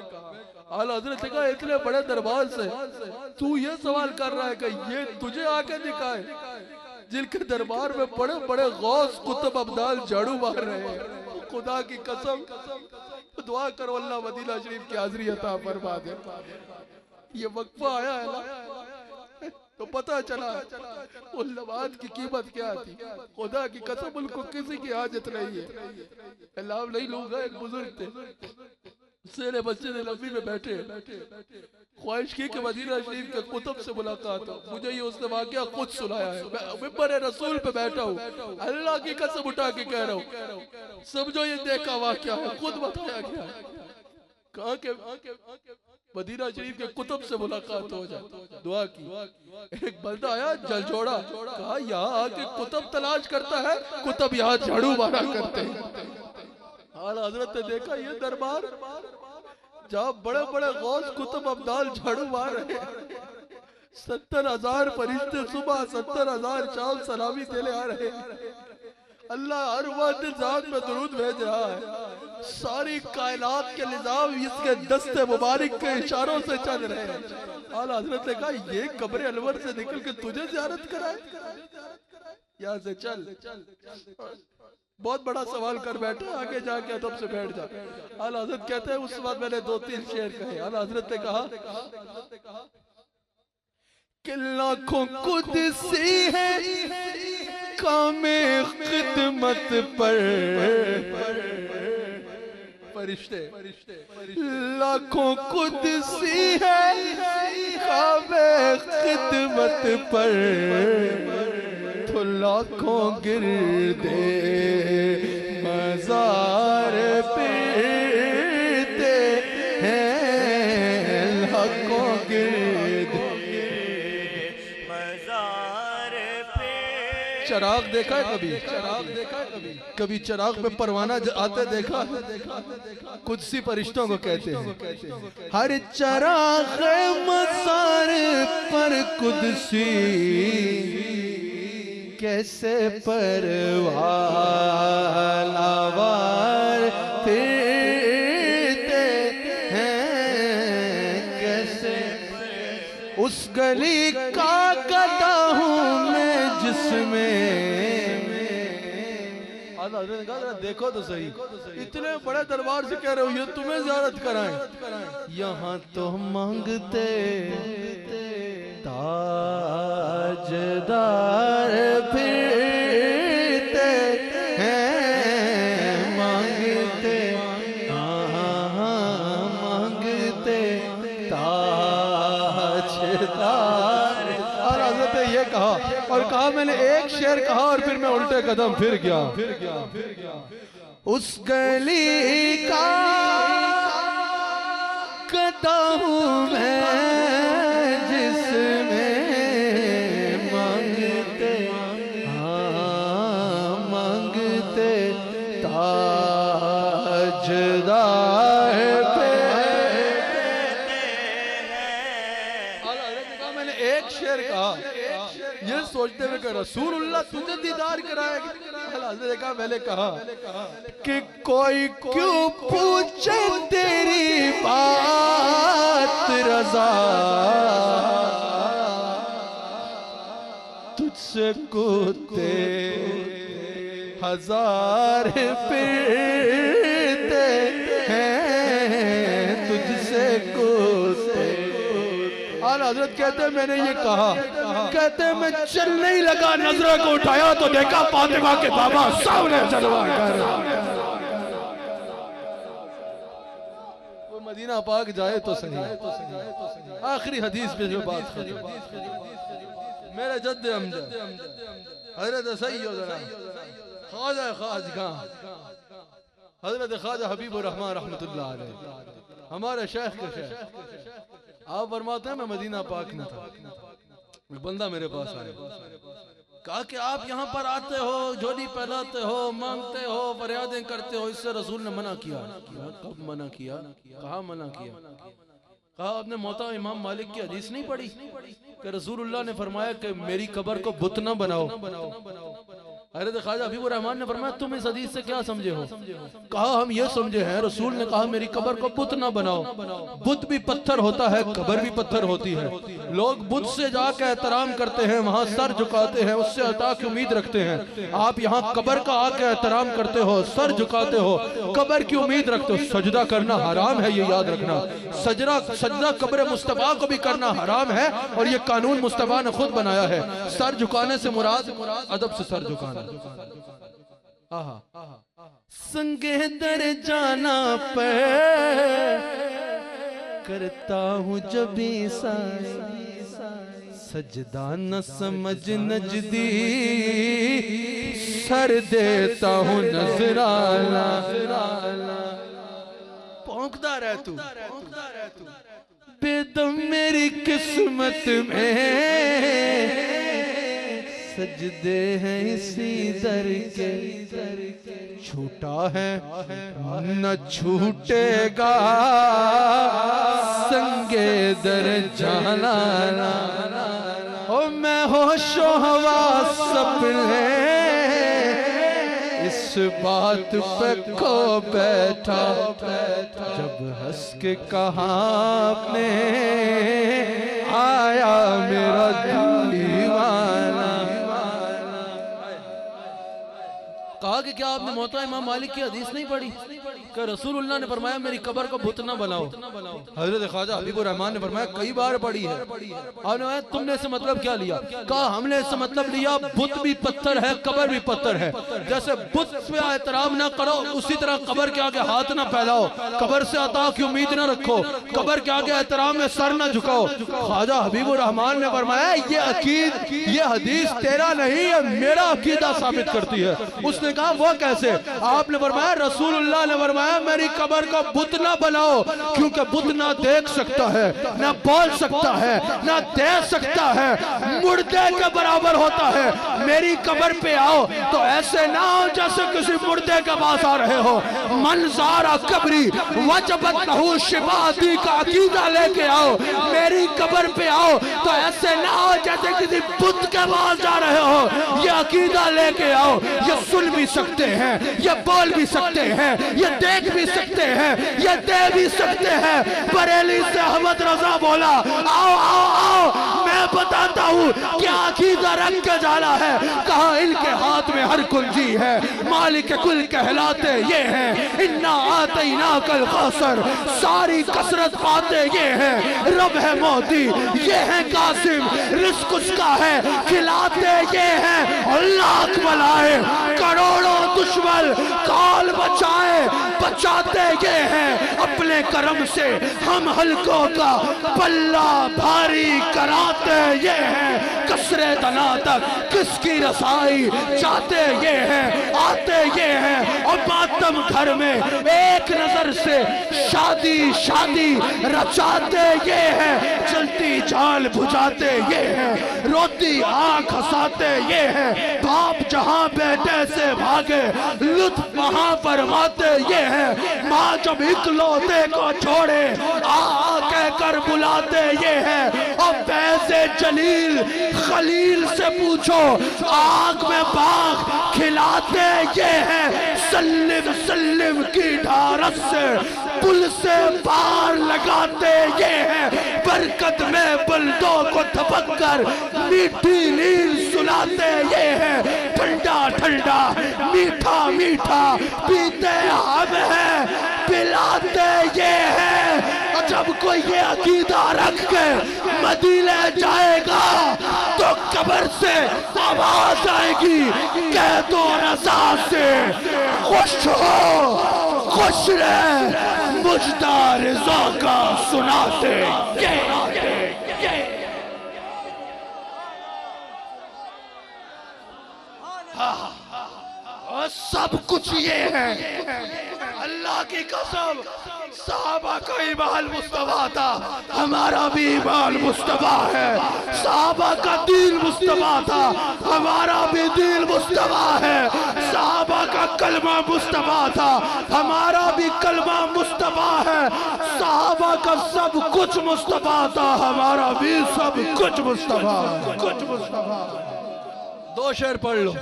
اعلیٰ حضرت نے کہا اتنے بڑے دربار سے تو یہ سوال کر رہا ہے کہ یہ تجھے آگے دکھائے جن کے دربار میں بڑے بڑے غوث قطب ابدال جھاڑو مار رہے ہیں. خدا کی قسم دعا کرو اللہ مدینہ شریف کی حاضری عطا فرما دے. یہ وقفہ آیا ہے نا تو پتہ چلا ان لمحات کی قیمت کیا تھی. خدا کی قسم ان کو کسی کی حاجت نہیں ہے. اللہ نہیں لوں گا. ایک بزرگ تھے سیر مسجد نبوی میں بیٹھے, خواہش کی کہ مدینہ شریف کے قطب سے ملاقات ہو. مجھے یہ اس نے واقعہ خود سنایا ہے, میں ممبر رسول پہ بیٹھا ہوں, اللہ کی قسم اٹھا کے کہہ رہا ہوں سمجھو یہ دیکھا واقعہ ہے, خود بتایا گیا ہے. کہا کہ مدینہ شریف کے قطب سے ملاقات ہو جائے. دعا کی. ایک بندہ آیا جل جوڑا, کہا یہاں آکے قطب تلاش کرتا ہے, قطب یہاں جھاڑو مارا کرتے ہیں. اعلیٰ حضرت نے دیکھا یہ دربار جہاں بڑے بڑے غوث قطب ابدال جھاڑو مار رہے ہیں, 70,000 فرشتے صبح 70,000 شام سلامی دینے آ رہے ہیں. اللہ ہر وقت ذات میں درود بھیج رہا ہے. ساری کائنات کے نظام اس کے دست مبارک کے اشاروں سے چل رہے ہیں. اعلیٰ حضرت نے کہا یہ قبر انور سے نکل کے تجھے زیارت کرائے, یہاں سے چل. بہت بڑا سوال کر بیٹھا, آگے جا کے ادب سے بیٹھ جا. اعلیٰ حضرت کہتے ہیں اس وقت میں نے 2-3 شعر کہے. اعلیٰ حضرت نے کہا کہ لاکھوں قدسی ہے کام خدمت پر فرشتے, لاکھوں قدسی ہے کام خدمت پر, تو لاکھوں گردے مزار پھرتے ہیں, لاکھوں گردے مزار پہ. چراغ دیکھا ہے کبھی؟ چراغ دیکھا ہے کبھی؟ کبھی چراغ میں پروانہ آتے دیکھا؟ قدسی فرشتوں کو کہتے ہیں. ہر چراغ مزار پر قدسی کیسے پروانہ وار پھرتے ہیں, کیسے اس گلی کا گدا ہوں میں جس میں. حضرت نے کہا دیکھو تو صحیح, اتنے بڑے دربار سے کہہ رہے ہو یہ تمہیں زیارت کرائیں. یہاں تو مانگتے تاجدار پھرتے ہیں, مانگتے مانگتے تاجدار. اور حضرت نے یہ کہا, اور کہا میں نے ایک شعر کہا اور پھر میں الٹے قدم پھر گیا. اس گلی کا گدا ہوں میں جس میں مانگتے مانگتے تاجدار میں نے ایک شعر کہا یہ سوچتے ہوئے کہ رسول اللہ تجھے دیدار کرائے گا. حضرت نے کہا میں نے کہا کہ کوئی کیوں پوچھے تیری بات رضا, تجھ سے کتے ہزار پھرتے ہیں, تجھ سے کتے. اعلیٰ حضرت کہتے ہیں میں نے یہ کہا, کہتے ہیں میں چلنے ہی لگا, نظروں کو اٹھایا تو دیکھا فاطمہ کے بابا سامنے جلوہ کر. وہ مدینہ پاک جائے تو صحیح. آخری حدیث پہ جو بات ختم, میرے جد امجد حضرت سیدنا خواجہ خواجگاں حضرت خواجہ حبیب الرحمن رحمت اللہ علیہ, ہمارے شیخ کے شیخ آپ فرماتے ہیں میں مدینہ پاک میں تھا، ایک بندہ میرے پاس آیا، کہا کہ آپ یہاں پر آتے ہو، جھولی پہلاتے ہو، مانگتے ہو، فریادیں کرتے ہو، اس سے رسول نے منع کیا۔ کب منع کیا؟ کہاں منع کیا؟ کہا آپ نے موطا امام مالک کی حدیث نہیں پڑھی کہ رسول اللہ نے فرمایا کہ میری قبر کو بت نہ بناؤ؟ حضرت خواجہ حبیب الرحمن نے فرمایا تم اس حدیث سے کیا سمجھے ہو؟ کہا ہم یہ سمجھے ہیں رسول نے کہا میری قبر کو بت نہ بناؤ۔ بت بھی پتھر ہوتا ہے، قبر بھی پتھر ہوتی ہے، لوگ بت سے جا کے احترام کرتے ہیں، وہاں سر جھکاتے ہیں، اس سے عطا کی امید رکھتے ہیں۔ آپ یہاں قبر کا آ کے احترام کرتے ہو، سر جھکاتے ہو، قبر کی امید رکھتے ہو۔ سجدہ کرنا حرام ہے، یہ یاد رکھنا۔ سجدہ قبر مصطفیٰ کو بھی کرنا حرام ہے، اور یہ قانون مصطفیٰ نے خود بنایا ہے۔ سر جھکانے سے مراد ادب سے سر جھکانا۔ سنگے در جانا پہ کرتا ہوں جب سجدہ نہ سمجھ نجدی، سر دیتا ہوں نذرانہ۔ پونکتا رہ تو بے دم میری قسمت میں سجدے ہیں اسی در کے، چھوٹا ہے نہ چھوٹے گا سنگے در جانا۔ او میں ہوش و حواس اپنے اس بات پہ کھو بیٹھا، جب ہنس کے کہا آپ نے آیا میرا دیوانہ۔ کہا کہ کیا آپ نے موطا امام مالک کی حدیث نہیں پڑھی کہ رسول اللہ نے فرمایا میری قبر کو بت نہ بناؤ؟ حضرت خواجہ حبیب الرحمن نے فرمایا کئی بار پڑھی ہے۔ آپ نے فرمایا تم نے اس سے مطلب کیا لیا؟ کہا ہم نے اس سے مطلب لیا بت بھی پتھر ہے، قبر بھی پتھر ہے، جیسے بت پہ احترام نہ کرو اسی طرح قبر کے آگے ہاتھ نہ پھیلاؤ، قبر سے عطا کی امید نہ رکھو، قبر کے آگے احترام میں سر نہ جھکاؤ۔ خواجہ حبیب الرحمن نے فرمایا یہ حدیث تیرا نہیں ہے، میرا عقیدہ ثابت کرتی ہے۔ اس نے کہا وہ کیسے؟ آپ نے فرمایا رسول اللہ نے فرمایا میری قبر کو بت نہ بناؤ، کیونکہ بت نہ دیکھ سکتا ہے، نہ بول سکتا ہے، نہ دے سکتا ہے، مردے کے برابر ہوتا ہے۔ میری قبر پہ آؤ تو ایسے نہ ہو جیسے کسی مردے کے پاس آ رہے ہو۔ من زارا قبری وجبت لہو شفاعتی کا عقیدہ لے کے آؤ۔ میری قبر پہ آؤ تو ایسے نہ ہو جیسے کسی بت کے پاس جا رہے ہو، یہ عقیدہ لے کے آؤ۔ یہ سن بھی سکتے ہیں، یہ بول بھی سکتے ہیں، یہ دیکھ بھی سکتے ہیں، یہ دے بھی سکتے ہیں۔ بریلی سے احمد رضا بولا آؤ آؤ آؤ میں بتاتا ہوں کیا عقیدہ رکھ کے جانا ہے۔ کہا ان کے ہاتھ میں ہر کنجی ہے، مالک کل کہلاتے یہ ہیں، انا آتیناک الکوثر، ساری کثرت پاتے یہ ہیں، رب ہے موتی یہ ہیں، قاسم رزق اس کا ہے، کھلاتے یہ ہیں، لاکھ بلائے کروڑوں دشمن کال بچاتے یہ ہیں، اپنے کرم سے ہم حلقوں کا پلہ بھاری کراتے یہ ہیں، کسرے دنا تک کس کی رسائی چاہتے یہ ہیں، آتے یہ ہیں، اور ماتم گھر میں ایک نظر سے شادی رچاتے یہ ہیں، چلتی جال بجھاتے یہ ہیں، روتی آنکھ ہساتے یہ ہیں، باپ جہاں بیٹے سے بھاگے لطف وہاں فرماتے یہ ہیں، ماں جب اکلوتے کو چھوڑے آ کہہ کر بلاتے یہ ہیں، اور فیض جلیل خلیل سے پوچھو آگ میں باغ کھلاتے یہ ہیں، سلم سلم کی ڈھارس سے پل سے پار لگاتے یہ ہیں، برکت میں بلدوں کو تھپک کر میٹھی نیل سناتے یہ ہیں، ٹھنڈا ٹھنڈا میٹھا میٹھا پیتے ہم ہیں، پلاتے یہ ہیں۔ اور جب کوئی یہ عقیدہ رکھ کے مدینے جائے گا تو قبر سے آواز آئے گی کہہ دو رضا سے خوش ہو خوش رہ مجدہ رضا کا سناتے اور سب کچھ یہ ہے۔ اللہ کی قسم صحابہ کا ایمان مصطفیٰ تھا، ہمارا بھی ایمان مصطفیٰ ہے۔ صحابہ کا دین مصطفیٰ تھا، ہمارا بھی دین مصطفیٰ ہے۔ صحابہ کا کلمہ مصطفیٰ تھا، ہمارا بھی کلمہ مصطفیٰ ہے۔ صحابہ کا سب کچھ مصطفیٰ تھا، ہمارا بھی سب کچھ مصطفیٰ ہے۔ دو شعر پڑھ لو،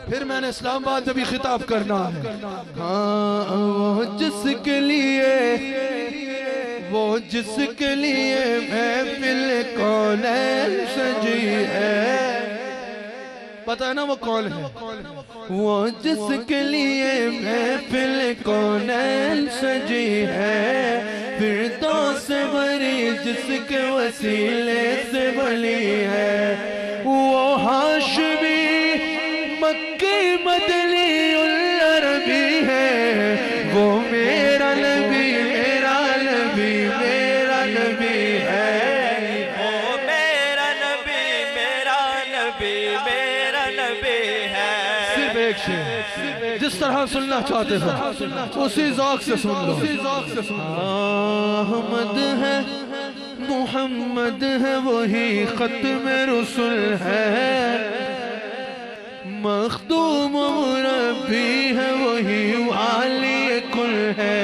پھر میں نے اسلام آباد میں بھی خطاب کرنا ہے۔ ہاں وہ جس کے لیے محفل کونین سجی ہے، پتہ ہے نا وہ کون ہے؟ وہ جس کے لیے محفل کونین سجی ہے، فردوس بری جس کے وسیلے سے بلی ہے، وہ ہاشمی مکی مدنی العربی ہے، وہ میرا نبی میرا نبی میرا نبی ہے، وہ میرا نبی میرا نبی میرا نبی ہے۔ صرف ایک شعر جس طرح سننا چاہتے تھے اسی ذوق سے سن لو۔ احمد ہے محمد ہے وہی ختم رسول ہے، مخدوم مربی ہے وہی والی کل ہے،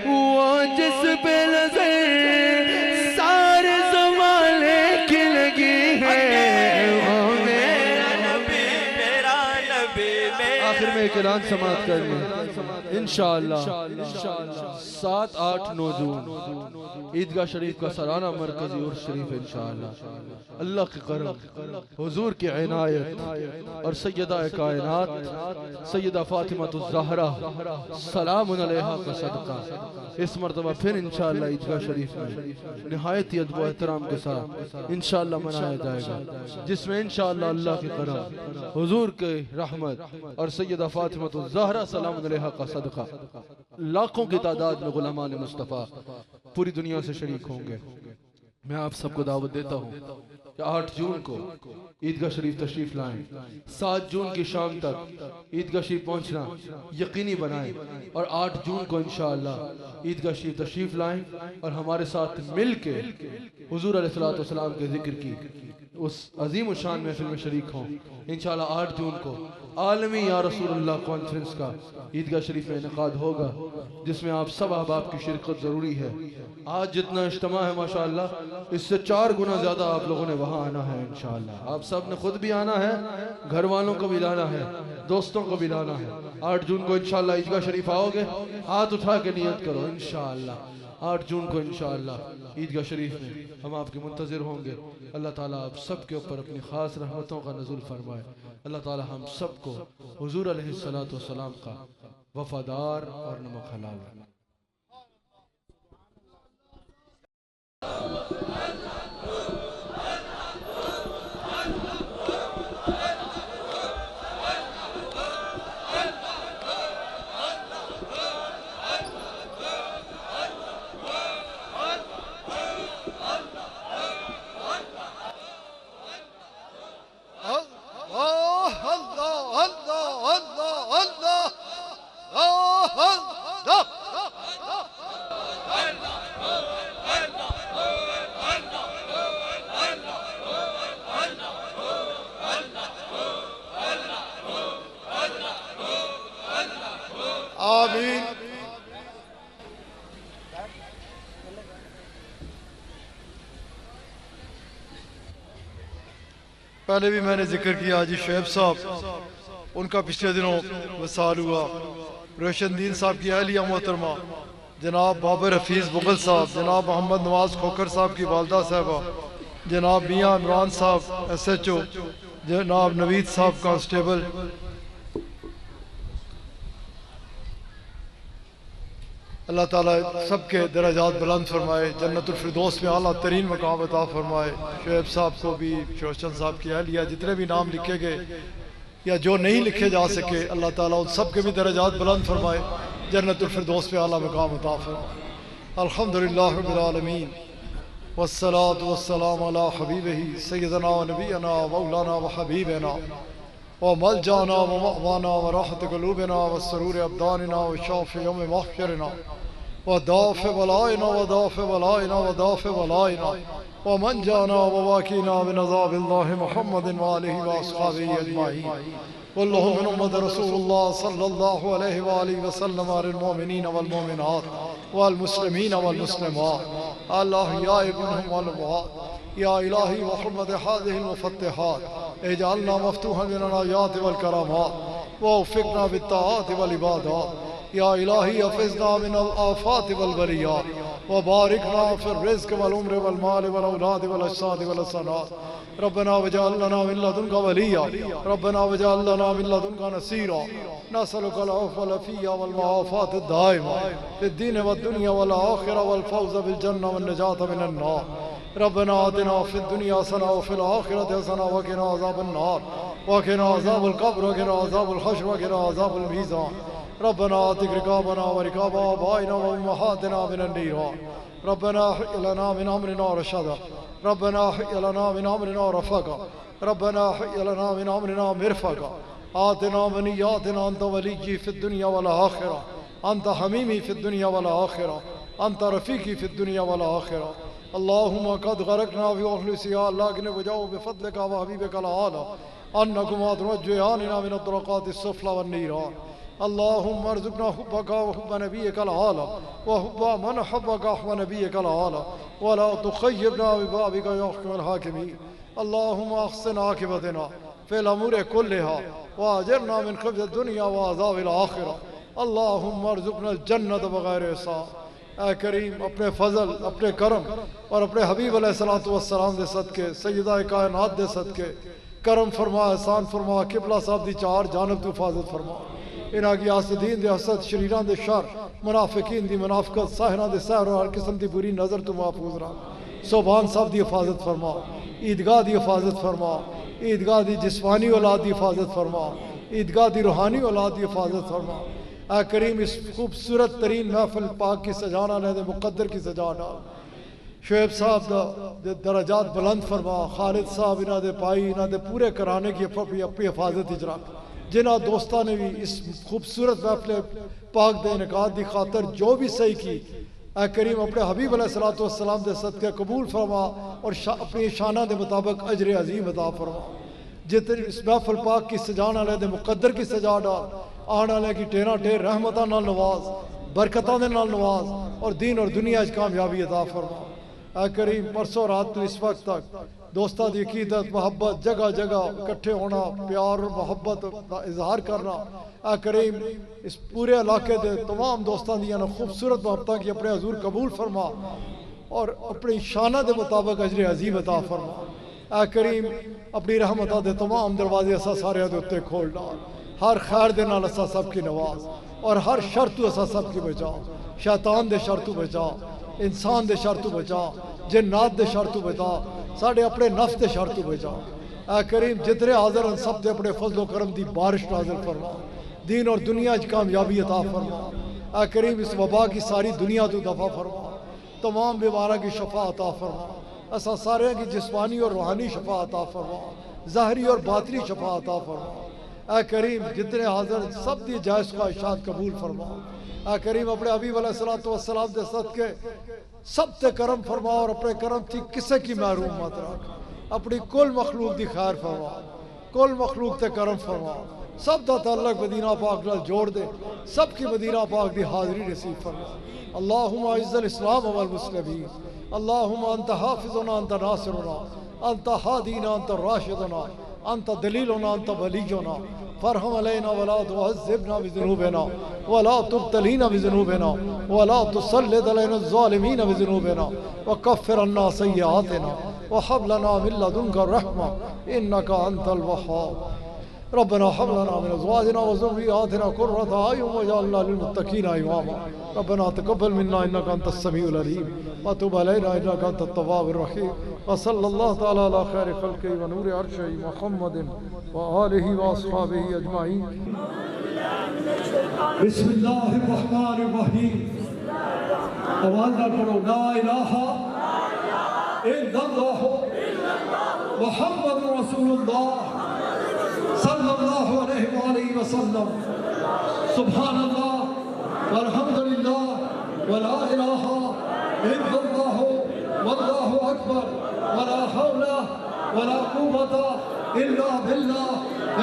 وہ جس پہ نظر سارے زمانے کی لگی ہے، وہ میرا نبی میرا نبی میرا۔ آخر میں ایک اعلان سماعت کر لیں انشاءاللہ 7، 8، 9 جون عیدگاہ شریف کا سالانہ مرکزی عرس شریف ہے انشاءاللہ۔ اللہ کی کرم، حضور کی عنایت اور سیدہ کائنات سیدہ فاطمہ الزہرا سلام علیہا کا صدقہ اس مرتبہ پھر انشاءاللہ عیدگاہ شریف میں نہایت ادب و احترام کے ساتھ انشاءاللہ منایا جائے گا، جس میں انشاءاللہ اللہ کی کرم، حضور کے رحمت اور سیدہ فاطمہ الزہرا سلام علیہا کا صدقہ لاکھوں کی تعداد میں غلامان مصطفیٰ پوری دنیا سے شریک ہوں گے۔ میں آپ سب کو دعوت دیتا ہوں کہ 8 جون کو عیدگاہ شریف تشریف لائیں، 7 جون کی شام تک عیدگاہ شریف پہنچنا یقینی بنائیں، اور 8 جون کو انشاءاللہ عیدگاہ شریف تشریف لائیں اور ہمارے ساتھ مل کے حضور علیہ السلام کے ذکر کی اس عظیم و شان محفل میں شریک ہوں۔ انشاءاللہ 8 جون کو عالمی یا رسول اللہ کانفرنس کا عیدگاہ شریف میں انعقاد ہوگا، جس میں آپ سب احباب کی شرکت ضروری ہے۔ آج جتنا اجتماع ہے ماشاءاللہ اس سے 4 گنا زیادہ آپ لوگوں نے وہاں آنا ہے انشاءاللہ۔ آپ سب نے خود بھی آنا ہے، گھر والوں کو بھی لانا ہے، دوستوں کو بھی لانا ہے۔ 8 جون کو انشاءاللہ عیدگاہ شریف آؤ گے، ہاتھ اٹھا کے نیت کرو انشاءاللہ 8 جون کو انشاءاللہ عیدگاہ شریف میں ہم آپ کے منتظر ہوں گے۔ اللہ تعالیٰ آپ سب کے اوپر اپنی خاص رحمتوں کا نزول فرمائے۔ اللہ تعالیٰ ہم سب کو حضور علیہ السلام کا وفادار اور نمک حلال بنائے۔ آمین۔ پہلے بھی میں نے ذکر کیا حاجی شعیب صاحب، ان کا پچھلے دنوں وصال ہوا۔ روشن دین صاحب کی اہلیہ محترمہ جناب بابر حفیظ مغل صاحب، جناب محمد نواز کھوکر صاحب کی والدہ صاحبہ، جناب میاں عمران صاحب SHO، جناب نوید صاحب کانسٹیبل، اللہ تعالیٰ سب کے درجات بلند فرمائے، جنت الفردوس میں اعلیٰ ترین مقام عطا فرمائے۔ شعیب صاحب کو بھی، روشن صاحب کی اہلیہ، جتنے بھی نام لکھے گئے یا جو نہیں لکھے جا سکے، اللہ تعالیٰ ان سب کے بھی درجات بلند فرمائے، جنت الفردوس میں اعلیٰ مقام عطا فرمائے۔ الحمدللہ رب العالمین، والصلاة والسلام علی حبیبہ سیدنا و نبینا مولانا و حبیبنا وملجانا ومأوانا وراحة قلوبنا وسرور ابداننا وشافع یوم محشرنا ودافع بلائنا ودافع بلائنا ودافع بلائنا ومن جانا وواكينا من عذاب الله محمد وآله وأصحابه أجمعين. كلهم من أمة رسول الله صلى الله عليه وآله وسلم على المؤمنين والمؤمنات والمسلمين والمسلمات الأحياء منهم والأموات. يا إلهي وحرمة هذه المفتحات اجعلنا مفتوحا من الآيات والكرامات ووفقنا بالطاعات والعبادات. يا إلهي حفظنا من الآفات والبليات وباركنا في الرزق والعمر والمال والأولاد والأجساد والحسنات. ربنا واجعل لنا من لدنك وليا ربنا واجعل لنا من لدنك نصيرا. نسألك العفو والعافية والمعافاة الدائمة في الدين والدنيا والآخرة والفوز بالجنة والنجاة من النار. ربنا آتنا في الدنيا حسنة وفي الآخرة حسنة وقنا عذاب النار وقنا عذاب القبر وقنا عذاب الحشر وقنا عذاب الميزان. ربنا آتك رقابنا ورقاب آبائنا وأمهاتنا من النيران. ربنا احي لنا من أمرنا رشدا ربنا احي لنا من أمرنا رفقا ربنا احي لنا من أمرنا مرفقا. آتنا منياتنا أنت وليي في الدنيا والآخرة أنت حميمي في الدنيا والآخرة أنت رفيقي في الدنيا والآخرة. اللهم قد غرقنا في أخلص يا الله اغنِ وجاو بفضلك وحبيبك الأعلى أنكما تنجياننا من الطرقات السفلى والنيران. اللهم ارزقنا حبك وحب نبيك الأعلى وحب من حبك وحب نبيك الأعلى ولا تخيبنا ببابك يا أحكم الحاكمين. اللهم أحسن عاقبتنا في الأمور كلها وأجرنا من خزي الدنيا وعذاب الآخرة. اللهم ارزقنا الجنة بغیر حساب. اے کریم اپنے فضل اپنے کرم اور اپنے حبیب علیہ الصلوۃ والسلام دے صدقے سیدہ کائنات دے صدقے کرم فرما احسان فرما قبلہ صاحب دی چار جانب تو حفاظت فرما. انہاں کی حاسدین دے حسد شریراں دے شر منافقین دی منافقت ساحراں دے سحر اور ہر قسم دی بری نظر تو محفوظ رکھ. صوبان صاحب دی حفاظت فرما عیدگاہ دی حفاظت فرما عیدگاہ دی جسمانی اولاد دی حفاظت فرما عیدگاہ دی روحانی اولاد دی حفاظت فرما. اے کریم اس خوبصورت ترین محفل پاک کی سجانا لے دے مقدر کی سجا ڈال. شعیب صاحب دا درجات بلند فرما. خالد صاحب انہاں دے پائی انہاں دے پورے کرانے کی اپنی حفاظت اجرا. جنہاں دوستاں نے بھی اس خوبصورت محفل پاک دے انعقاد دی خاطر جو بھی صحیح کی اے کریم اپنے حبیب علیہ الصلوۃ والسلام دے صدقے قبول فرما اور اپنی شانہ دے مطابق اجر عظیم عطا فرما. جتنی اس محفل پاک کی سجانا لے دے مقدر کی سجا ڈال. آنے والے کی ٹیرا ٹیر رحمتاں نال نواز برکتاں دے نال نواز اور دین اور دنیا اچ کامیابی عطا فرما. اے کریم پرسوں رات تو اس وقت تک دوستاں دی عقیدت محبت جگہ جگہ اکٹھے ہونا پیار اور محبت کا اظہار کرنا. اے کریم اس پورے علاقے دے تمام دوستاں دیاں خوبصورت محبتاں کی اپنے حضور قبول فرما اور اپنی شانہ دے مطابق اجر عظیم عطا فرما. اے کریم اپنی رحمتاں دے تمام دروازے اسا سارے دے اوتے کھول ڈال. ہر خیر دے نال اسا سب کی نواز اور ہر شر تو اسا سب کی بچا. شیطان دے شر تو بچا انسان دے شر تو بچا جنات دے شر تو بچا ساڑھے اپنے نفس دے شر تو بچا. اے کریم جتنے حاضر ہیں سب دے اپنے فضل و کرم دی بارش نازل فرما. دین اور دنیا اچ کامیابی عطا فرما. اے کریم اس وبا کی ساری دنیا تو دفع فرما. تمام بیماراں کی شفا عطا فرما. اسا سارے کی جسمانی اور روحانی شفا عطا فرما. ظاہری اور باطنی شفا عطا فرما. اے کریم جتنے حاضر سب دی جائز خواہشات قبول فرما. اے کریم اپنے حبیب علیہ الصلوۃ والسلام دے صدقے سب تے کرم فرما اور اپنے کرم تھی کسے کی محروم مت رکھ. اپنی کل مخلوق دی خیر فرما کل مخلوق تے کرم فرما. سب دا تعلق مدینہ پاک نال جوڑ دے سب کی مدینہ پاک دی حاضری نصیب فرما. اللہم اعز الاسلام والمسلمین. اللہم انت حافظنا انت ناصرنا انت ہادینا انت راشدنا انت دلیلنا انت ولینا فرحم علینا ولا تعذبنا بذنوبنا ولا تبتلینا بذنوبنا ولا تسلط علینا الظالمین بذنوبنا وکفر عنا سیئاتنا وہب لنا من لدنک الرحمہ انک انت الوہاب. ربنا هب لنا من ازواجنا وذرياتنا قرة اعين واجعلنا للمتقين اماما. ربنا تقبل منا انك انت السميع العليم وتب علينا انك انت التواب الرحيم. وصلى الله تعالى على خير خلقه ونور عرشه محمد وآله واصحابه اجمعين. بسم الله الرحمن الرحيم. توالنا کرو لا الہ الا اللہ محمد رسول اللہ صلی اللہ علیہ وآلہ وسلم. سبحان اللہ والحمدللہ ولا الہ الا اللہ واللہ اکبر ولا حول ولا قوة الا باللہ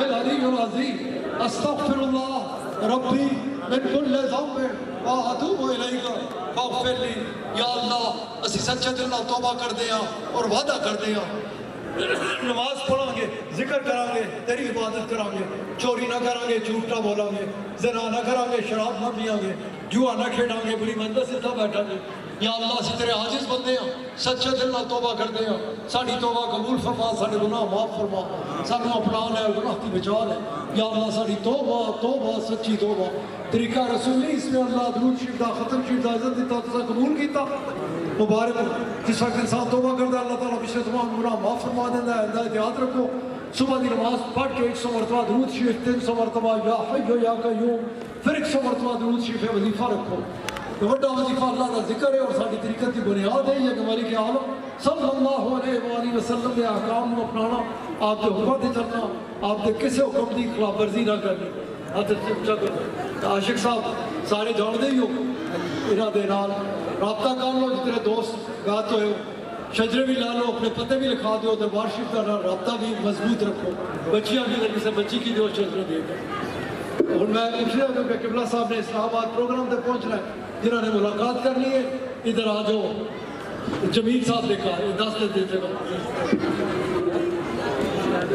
العلی العظیم استغفر اللہ ربی من کل ذنب واتوب الیک فاغفر لی. یا اللہ اسی سچے دل نال توبہ کر دیا اور وعدہ کر دیا نماز پڑھاں گے ذکر کریں گے تیری عبادت کریں گے چوری نہ کریں گے جھوٹ نہ بولیں گے زنا نہ کریں گے شراب نہ پیاں گے جوا نہ کھیڑاں گے بری منزل سے نہ بیٹھاں گے. یا اللہ اسی تیرے عاجز بندے ہیں سچے دل نال توبہ کرتے ہیں ساری توبہ قبول فرما سارے گناہ معاف فرما سانو اپنا لے گناہ کی بچا لے. یا اللہ ساری توبہ توبہ سچی توبہ طریقہ رسولی اس میں اللہ درود شریف دا ختم شریف دا عزت دیتا تو قبول کیتا مبارک. جس وقت انسان توبہ کرتا ہے اللہ تعالیٰ پچھلے تمام گناہ معاف فرما دیتا ہے. ہدایت یاد رکھو صبح کی نماز پڑھ کے 100 مرتبہ درود شریف 300 مرتبہ یا حی یا قیوم پھر 100 مرتبہ درود شریف وظیفہ رکھو. بڑا وظیفہ اللہ کا ذکر ہے اور ساری طریقت کی بنیاد ہے یہ کہ مالک عالم صلی اللہ علیہ وآلہ وسلم کے احکام کو اپنانا آپ کے حکم سے چلنا آپ کے کسی حکم کی خلاف ورزی نہ کرنی. عاشق صاحب سارے جانتے ہی ہو انہوں دے نال رابطہ کر لو جتنے دوست گات ہوئے ہو شجرے بھی لا لو اپنے پتے بھی لکھا دو دربار شریف کا رابطہ بھی مضبوط رکھو بچیاں بھی اگر کسی بچی کی دو شجرے دے گا. اور میں پوچھ رہا ہوں کہ قبلہ صاحب نے اسلام آباد پروگرام تک پہنچنا ہے جنہوں نے ملاقات کرنی ہے ادھر آ جاؤ. جمیل صاحب دیکھا 10 دن دیتے گا.